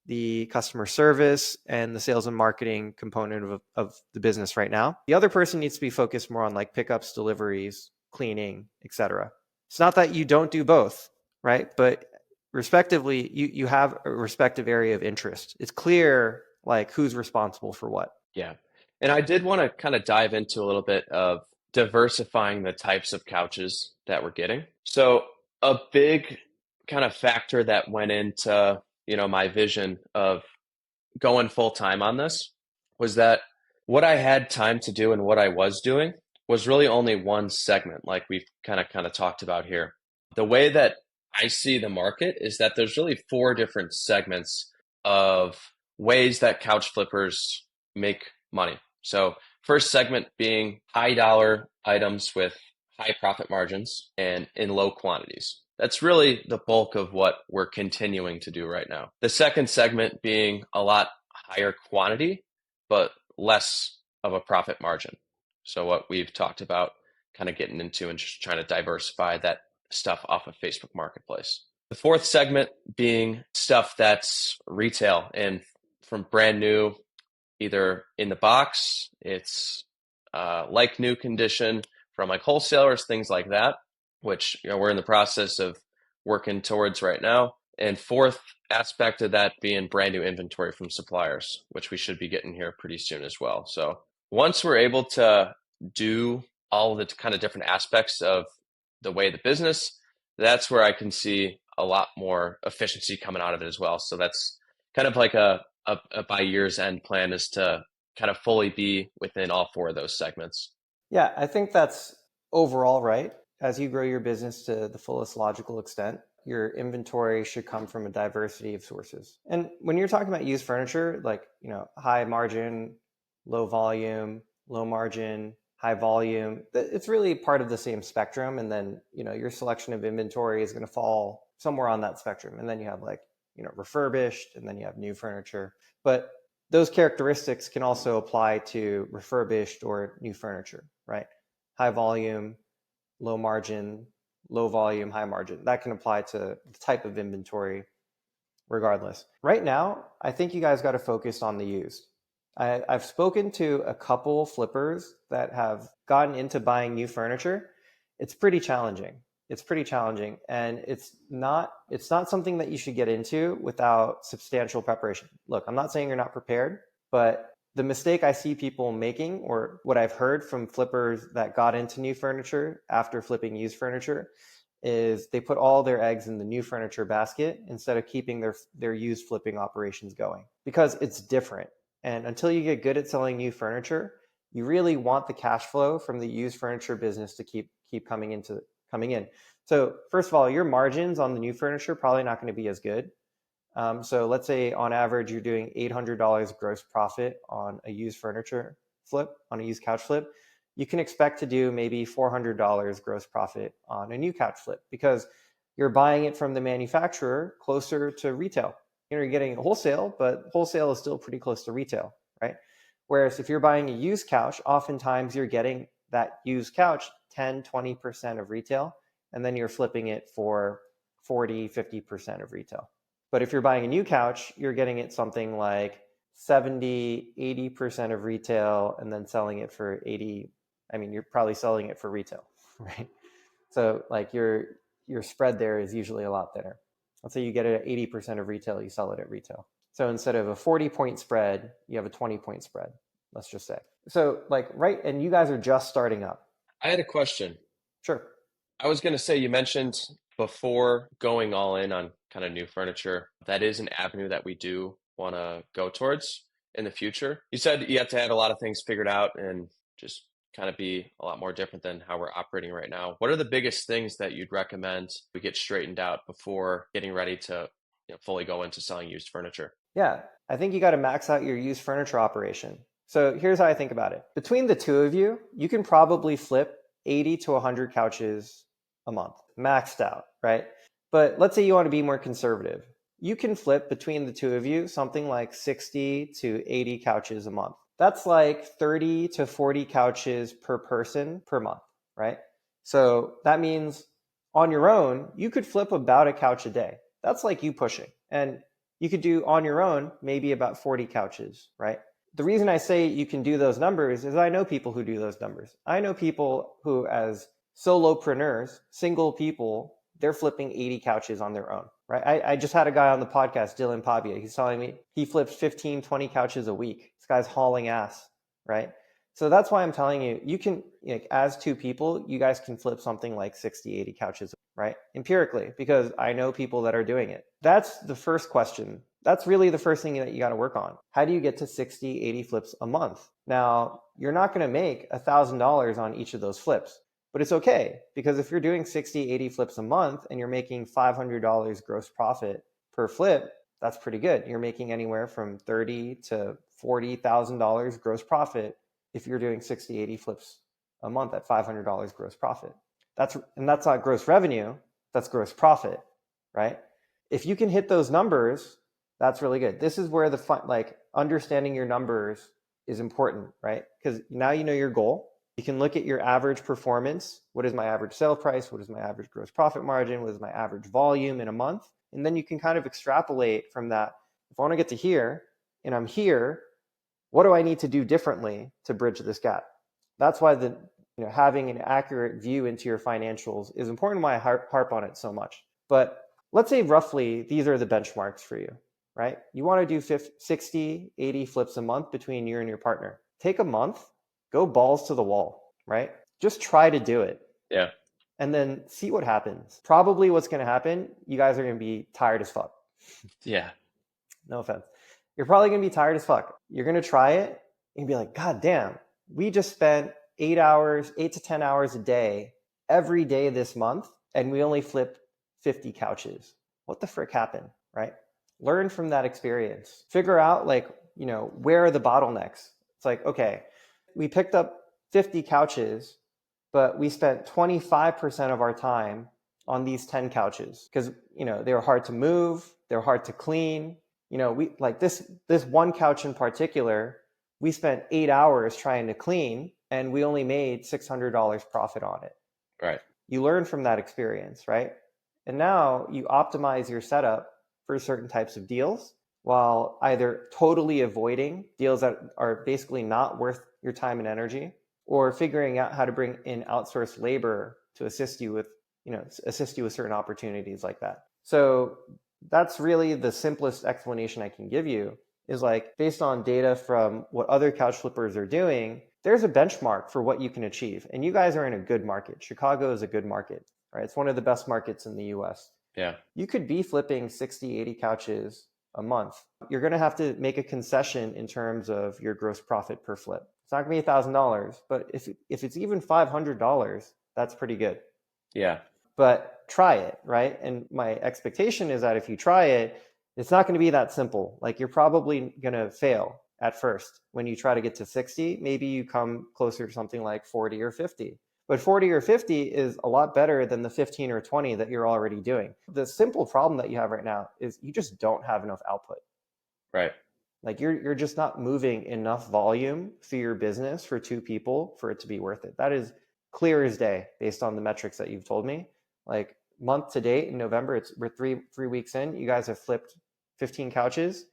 Speaker 2: the customer service and the sales and marketing component of the business right now. The other person needs to be focused more on like pickups, deliveries, cleaning, etc. It's not that you don't do both, right? But respectively, you have a respective area of interest. It's clear like who's responsible for what.
Speaker 1: Yeah. And I did want to kind of dive into a little bit of diversifying the types of couches that we're getting. So a big kind of factor that went into, my vision of going full time on this was that what I had time to do and what I was doing was really only one segment, like we've kind of talked about here. The way that I see the market is that there's really four different segments of ways that couch flippers make money. So first segment being high dollar items with high profit margins and in low quantities. That's really the bulk of what we're continuing to do right now. The second segment being a lot higher quantity, but less of a profit margin. So what we've talked about kind of getting into and just trying to diversify that stuff off of Facebook Marketplace. The fourth segment being stuff that's retail and from brand new, either in the box, it's like new condition from like wholesalers, things like that, which we're in the process of working towards right now. And fourth aspect of that being brand new inventory from suppliers, which we should be getting here pretty soon as well. So once we're able to do all of the kind of different aspects of the way the business, that's where I can see a lot more efficiency coming out of it as well. So that's kind of like a by year's end plan, is to kind of fully be within all four of those segments.
Speaker 2: Yeah, I think that's overall right. As you grow your business to the fullest logical extent, your inventory should come from a diversity of sources. And when you're talking about used furniture, like, high margin, low volume, low margin, high volume, it's really part of the same spectrum. And then, your selection of inventory is going to fall somewhere on that spectrum. And then you have like, refurbished, and then you have new furniture. But those characteristics can also apply to refurbished or new furniture, right? High volume, low margin, low volume, high margin. That can apply to the type of inventory regardless. Right now, I think you guys got to focus on the used. I've spoken to a couple flippers that have gotten into buying new furniture. It's pretty challenging. And it's not something that you should get into without substantial preparation. Look, I'm not saying you're not prepared, but the mistake I see people making, or what I've heard from flippers that got into new furniture after flipping used furniture, is they put all their eggs in the new furniture basket instead of keeping their used flipping operations going, because it's different. And until you get good at selling new furniture, you really want the cash flow from the used furniture business to keep coming in. So first of all, your margins on the new furniture probably not going to be as good. So let's say on average you're doing $800 gross profit on a used furniture flip, on a used couch flip. You can expect to do maybe $400 gross profit on a new couch flip, because you're buying it from the manufacturer closer to retail. You're getting wholesale, but wholesale is still pretty close to retail, right? Whereas if you're buying a used couch, oftentimes you're getting that used couch 10, 20% of retail, and then you're flipping it for 40, 50% of retail. But if you're buying a new couch, you're getting it something like 70, 80% of retail, and then selling it for 80, I mean, you're probably selling it for retail, right? So like your spread there is usually a lot thinner. Let's say you get it at 80% of retail, you sell it at retail. So instead of a 40-point spread, you have a 20-point spread, let's just say. So like, right, and you guys are just starting up.
Speaker 1: I had a question.
Speaker 2: Sure.
Speaker 1: I was going to say, you mentioned before going all in on kind of new furniture, that is an avenue that we do want to go towards in the future. You said you have to have a lot of things figured out and just kind of be a lot more different than how we're operating right now. What are the biggest things that you'd recommend we get straightened out before getting ready to, fully go into selling used furniture?
Speaker 2: Yeah, I think you got to max out your used furniture operation. So here's how I think about it. Between the two of you, you can probably flip 80 to 100 couches a month, maxed out, right? But let's say you want to be more conservative. You can flip between the two of you something like 60 to 80 couches a month. That's like 30 to 40 couches per person per month, right? So that means on your own, you could flip about a couch a day. That's like you pushing. And you could do on your own maybe about 40 couches, right? The reason I say you can do those numbers is I know people who do those numbers. I know people who, as solopreneurs, single people, they're flipping 80 couches on their own, right? I just had a guy on the podcast, Dylan Pavia. He's telling me he flips 15, 20 couches a week. This guy's hauling ass, right? So that's why I'm telling you, you can, like, as two people, you guys can flip something like 60, 80 couches, right? Empirically, because I know people that are doing it. That's the first question. That's really the first thing that you got to work on. How do you get to 60, 80 flips a month? Now, you're not going to make $1,000 on each of those flips, but it's okay, because if you're doing 60, 80 flips a month and you're making $500 gross profit per flip, that's pretty good. You're making anywhere from $30,000 to $40,000 gross profit if you're doing 60, 80 flips a month at $500 gross profit. That's not gross revenue, that's gross profit, right? If you can hit those numbers, that's really good. This is where understanding your numbers is important, right? Because now you know your goal. You can look at your average performance. What is my average sale price? What is my average gross profit margin? What is my average volume in a month? And then you can kind of extrapolate from that. If I want to get to here and I'm here, what do I need to do differently to bridge this gap? That's why having an accurate view into your financials is important, why I harp on it so much. But let's say roughly these are the benchmarks for you, right? You want to do 60, 80 flips a month between you and your partner. Take a month, go balls to the wall, right? Just try to do it.
Speaker 1: Yeah.
Speaker 2: And then see what happens. Probably what's going to happen, you guys are going to be tired as fuck.
Speaker 1: Yeah.
Speaker 2: No offense. You're probably going to be tired as fuck. You're going to try it and be like, God damn, we just spent 8 to 10 hours a day every day this month, and we only flipped 50 couches. What the frick happened, right? Learn from that experience. Figure out where are the bottlenecks? It's like, okay, we picked up 50 couches, but we spent 25% of our time on these 10 couches because, they were hard to move, they're hard to clean. We like this one couch in particular, we spent 8 hours trying to clean and we only made $600 profit on it.
Speaker 1: Right.
Speaker 2: You learn from that experience, right? And now you optimize your setup for certain types of deals while either totally avoiding deals that are basically not worth your time and energy, or figuring out how to bring in outsourced labor to assist you with certain opportunities like that. So that's really the simplest explanation I can give you, is like, based on data from what other couch flippers are doing, there's a benchmark for what you can achieve. And you guys are in a good market. Chicago is a good market, right? It's one of the best markets in the US.
Speaker 1: Yeah.
Speaker 2: You could be flipping 60, 80 couches a month. You're going to have to make a concession in terms of your gross profit per flip. It's not going to be $1,000, but if it's even $500, that's pretty good.
Speaker 1: Yeah.
Speaker 2: But try it, right? And my expectation is that if you try it, it's not going to be that simple. Like, you're probably going to fail at first. When you try to get to 60, maybe you come closer to something like 40 or 50. But 40 or 50 is a lot better than the 15 or 20 that you're already doing. The simple problem that you have right now is you just don't have enough output.
Speaker 1: Right.
Speaker 2: Like, you're just not moving enough volume through your business for two people for it to be worth it. That is clear as day based on the metrics that you've told me. Like, month to date in November, we're three weeks in. You guys have flipped 15 couches.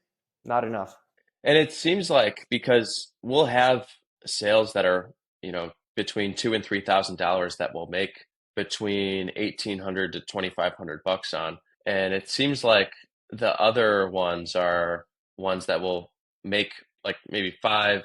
Speaker 2: Not enough.
Speaker 1: And it seems like, because we'll have sales that are, between $2,000 and $3,000 that we'll make between 1,800 to 2,500 bucks on. And it seems like the other ones are ones that will make like maybe five,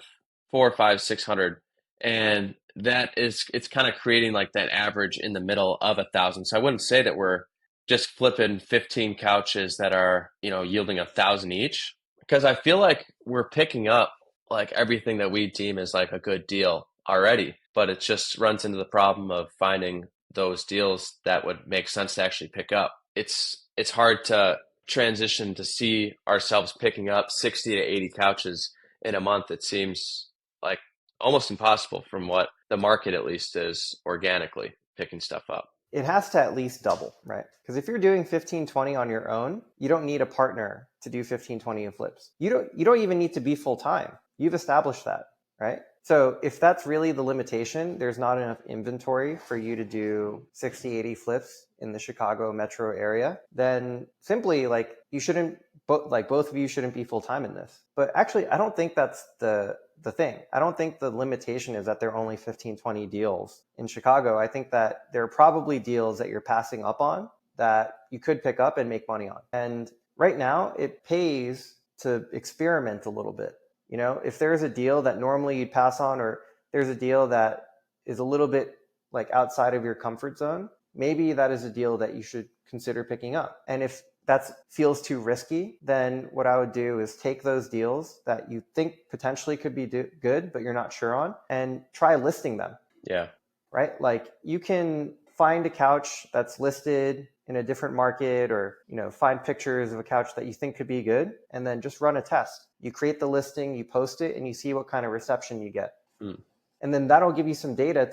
Speaker 1: 4, 5, 600. And that is, it's kind of creating like that average in the middle of 1,000. So I wouldn't say that we're just flipping 15 couches that are, yielding 1,000 each, because I feel like we're picking up like everything that we deem as like a good deal already, but it just runs into the problem of finding those deals that would make sense to actually pick up. It's hard to transition to see ourselves picking up 60 to 80 couches in a month. It seems like almost impossible from what the market at least is organically picking stuff up.
Speaker 2: It has to at least double, right? Because if you're doing 15, 20 on your own, you don't need a partner to do 15, 20 in flips. You don't even need to be full time. You've established that, right? So if that's really the limitation, there's not enough inventory for you to do 60, 80 flips in the Chicago metro area, then simply like you shouldn't, both of you shouldn't be full time in this. But actually, I don't think that's the thing. I don't think the limitation is that there are only 15, 20 deals in Chicago. I think that there are probably deals that you're passing up on that you could pick up and make money on. And right now it pays to experiment a little bit. If there's a deal that normally you'd pass on, or there's a deal that is a little bit like outside of your comfort zone, maybe that is a deal that you should consider picking up. And if that feels too risky, then what I would do is take those deals that you think potentially could be good, but you're not sure on, and try listing them.
Speaker 1: Yeah.
Speaker 2: Right? Like you can find a couch that's listed in a different market, or find pictures of a couch that you think could be good, and then just run a test. You create the listing, you post it, and you see what kind of reception you get. And then that'll give you some data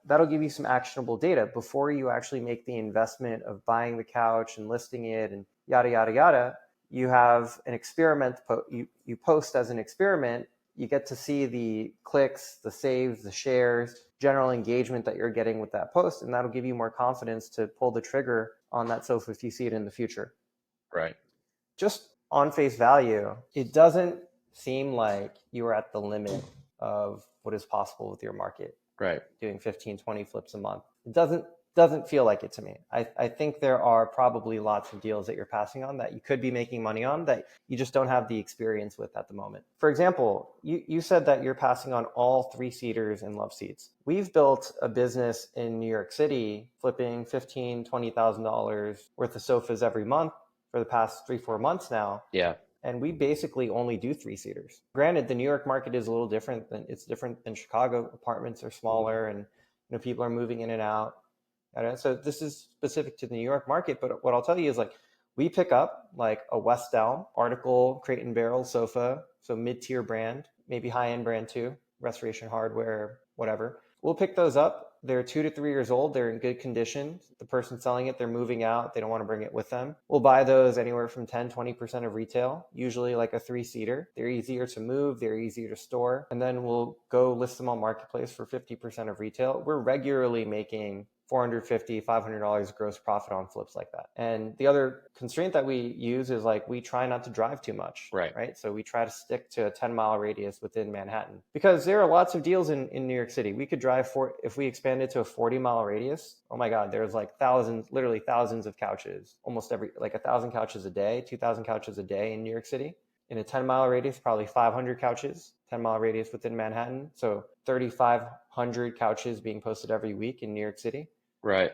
Speaker 2: that'll give you some actionable data before you actually make the investment of buying the couch and listing it and yada yada yada. You have an experiment. You post as an experiment. You get to see the clicks, the saves, the shares, general engagement that you're getting with that post, and that'll give you more confidence to pull the trigger on that sofa if you see it in the future.
Speaker 1: Right.
Speaker 2: Just on face value, it doesn't seem like you are at the limit of what is possible with your market.
Speaker 1: Right.
Speaker 2: Doing 15, 20 flips a month. It doesn't feel like it to me. I think there are probably lots of deals that you're passing on that you could be making money on that you just don't have the experience with at the moment. For example, you said that you're passing on all 3-seaters and love seats. We've built a business in New York City flipping $15,000, $20,000 worth of sofas every month for the past 3-4 months now.
Speaker 1: Yeah.
Speaker 2: And we basically only do 3-seaters. Granted, the New York market is a little different than Chicago. Apartments are smaller, and people are moving in and out. So this is specific to the New York market. But what I'll tell you is like we pick up like a West Elm, Article, Crate and Barrel sofa, so mid-tier brand, maybe high-end brand too, Restoration Hardware, whatever. We'll pick those up. They're 2 to 3 years old. They're in good condition. The person selling it, they're moving out. They don't want to bring it with them. We'll buy those anywhere from 10, 20% of retail, usually like a 3-seater. They're easier to move. They're easier to store. And then we'll go list them on Marketplace for 50% of retail. We're regularly making $450, $500 gross profit on flips like that. And the other constraint that we use is like we try not to drive too much. Right. So we try to stick to a 10-mile radius within Manhattan, because there are lots of deals in New York City. We could drive if we expanded to a 40-mile radius. Oh my God, there's like literally thousands of couches, almost like 1,000 couches a day, 2,000 couches a day in New York City. In a 10-mile radius, probably 500 couches, 10-mile radius within Manhattan. So 3,500 couches being posted every week in New York City.
Speaker 1: Right.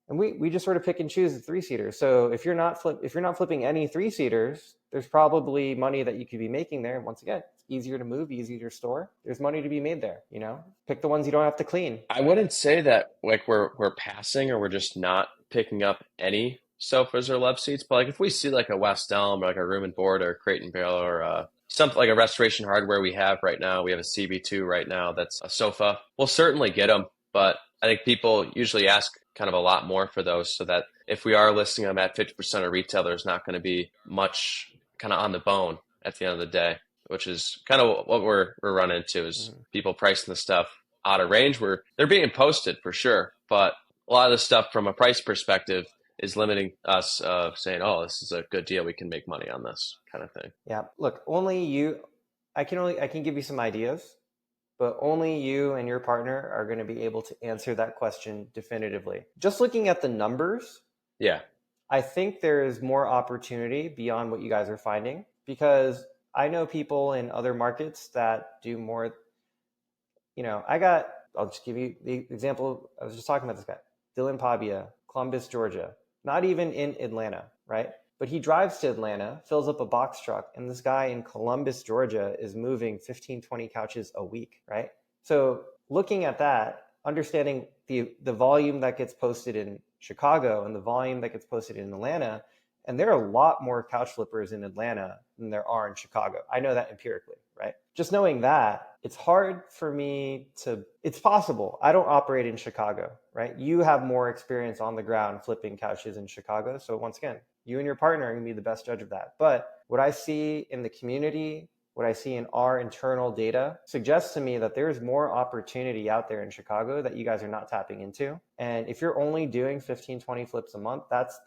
Speaker 2: And we just sort of pick and choose the 3-seaters. So if you're not flipping any 3-seaters, there's probably money that you could be making there. Once again, it's easier to move, easier to store. There's money to be made there. Pick the ones you don't have to clean.
Speaker 1: I wouldn't say that like we're passing or we're just not picking up any sofas or love seats, but like if we see like a West Elm or like a Room and Board or a Crate and Barrel or something like a Restoration Hardware we have right now, we have a CB2 right now that's a sofa. We'll certainly get them, but I think people usually ask kind of a lot more for those, so that if we are listing them at 50% of retail, there's not going to be much kind of on the bone at the end of the day, which is kind of what we're running into is people pricing the stuff out of range where they're being posted for sure. But a lot of the stuff from a price perspective is limiting us of saying, oh, this is a good deal. We can make money on this kind of thing.
Speaker 2: Yeah. Look, I can give you some ideas. but only you and your partner are going to be able to answer that question definitively. Just looking at the numbers,
Speaker 1: Yeah.
Speaker 2: I think there is more opportunity beyond what you guys are finding, because I know people in other markets that do more. I'll just give you the example. I was just talking about this guy, Dylan Pavia, Columbus, Georgia, not even in Atlanta, right? But he drives to Atlanta, fills up a box truck, and this guy in Columbus, Georgia is moving 15, 20 couches a week, right? So looking at that, understanding the volume that gets posted in Chicago and the volume that gets posted in Atlanta, and there are a lot more couch flippers in Atlanta than there are in Chicago. I know that empirically, right? Just knowing that, it's hard for me it's possible. I don't operate in Chicago, right? You have more experience on the ground flipping couches in Chicago. So once again, you and your partner are going to be the best judge of that. But what I see in the community, what I see in our internal data suggests to me that there's more opportunity out there in Chicago that you guys are not tapping into. And if you're only doing 15, 20 flips a month, that's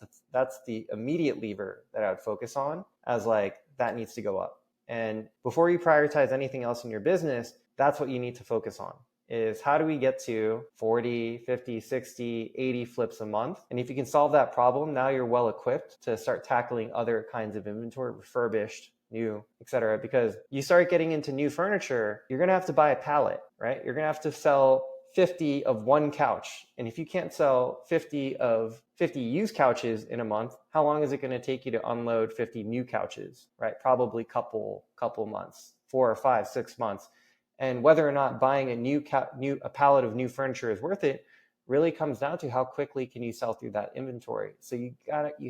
Speaker 2: the immediate lever that I would focus on as like, that needs to go up. And before you prioritize anything else in your business, that's what you need to focus on, is how do we get to 40, 50, 60, 80 flips a month? And if you can solve that problem, now you're well equipped to start tackling other kinds of inventory, refurbished, new, etc. Because you start getting into new furniture, you're going to have to buy a pallet, right? You're going to have to sell 50 of one couch. And if you can't sell 50 of 50 used couches in a month, how long is it going to take you to unload 50 new couches, right? Probably couple months, 4 or 5, 6 months. And whether or not buying a pallet of new furniture is worth it really comes down to how quickly can you sell through that inventory. So you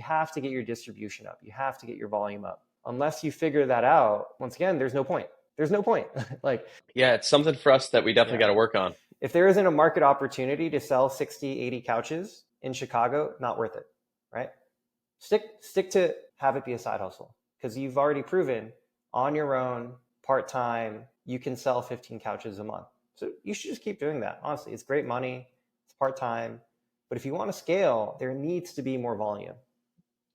Speaker 2: have to get your distribution up. You have to get your volume up. Unless you figure that out, once again, there's no point. There's no point. Like,
Speaker 1: Yeah, it's something for us that we definitely
Speaker 2: yeah.
Speaker 1: got to work on.
Speaker 2: If there isn't a market opportunity to sell 60, 80 couches in Chicago, not worth it, right? Stick to have it be a side hustle, because you've already proven on your own, part-time, you can sell 15 couches a month. So you should just keep doing that. Honestly, it's great money, it's part-time, but if you want to scale, there needs to be more volume.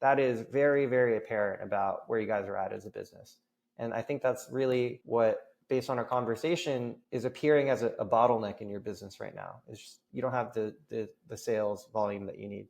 Speaker 2: That is very, very apparent about where you guys are at as a business. And I think that's really what, based on our conversation, is appearing as a bottleneck in your business right now. It's just, you don't have the sales volume that you need.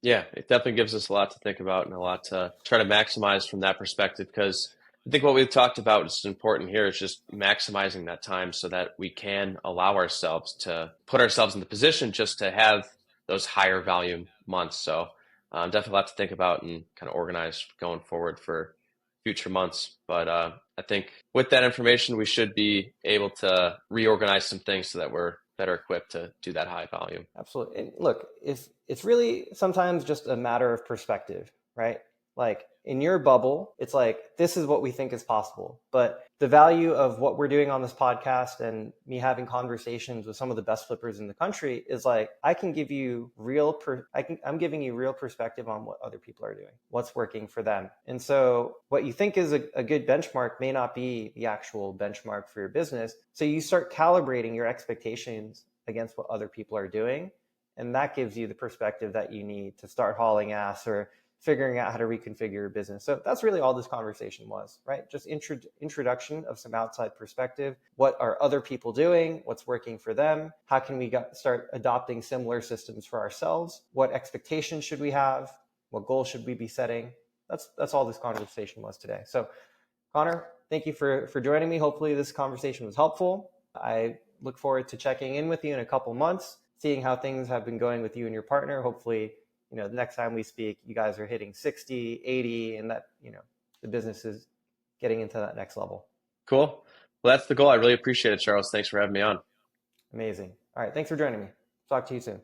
Speaker 1: Yeah, it definitely gives us a lot to think about and a lot to try to maximize from that perspective, because I think what we've talked about is important here is just maximizing that time so that we can allow ourselves to put ourselves in the position just to have those higher volume months. So definitely a lot to think about and kind of organize going forward for future months. But I think with that information, we should be able to reorganize some things so that we're better equipped to do that high volume.
Speaker 2: Absolutely. And look, if it's really sometimes just a matter of perspective, right? Like in your bubble, it's like, this is what we think is possible. But the value of what we're doing on this podcast and me having conversations with some of the best flippers in the country is like, I can give you I'm giving you real perspective on what other people are doing, what's working for them. And so what you think is a good benchmark may not be the actual benchmark for your business. So you start calibrating your expectations against what other people are doing. And that gives you the perspective that you need to start hauling ass or figuring out how to reconfigure your business. So that's really all this conversation was, right? Just introduction of some outside perspective. What are other people doing? What's working for them? How can we start adopting similar systems for ourselves? What expectations should we have? What goals should we be setting? That's all this conversation was today. So Connor, thank you for joining me. Hopefully this conversation was helpful. I look forward to checking in with you in a couple months, seeing how things have been going with you and your partner. Hopefully, the next time we speak, you guys are hitting 60, 80, and that, the business is getting into that next level.
Speaker 1: Cool. Well, that's the goal. I really appreciate it, Charles. Thanks for having me on.
Speaker 2: Amazing. All right. Thanks for joining me. Talk to you soon.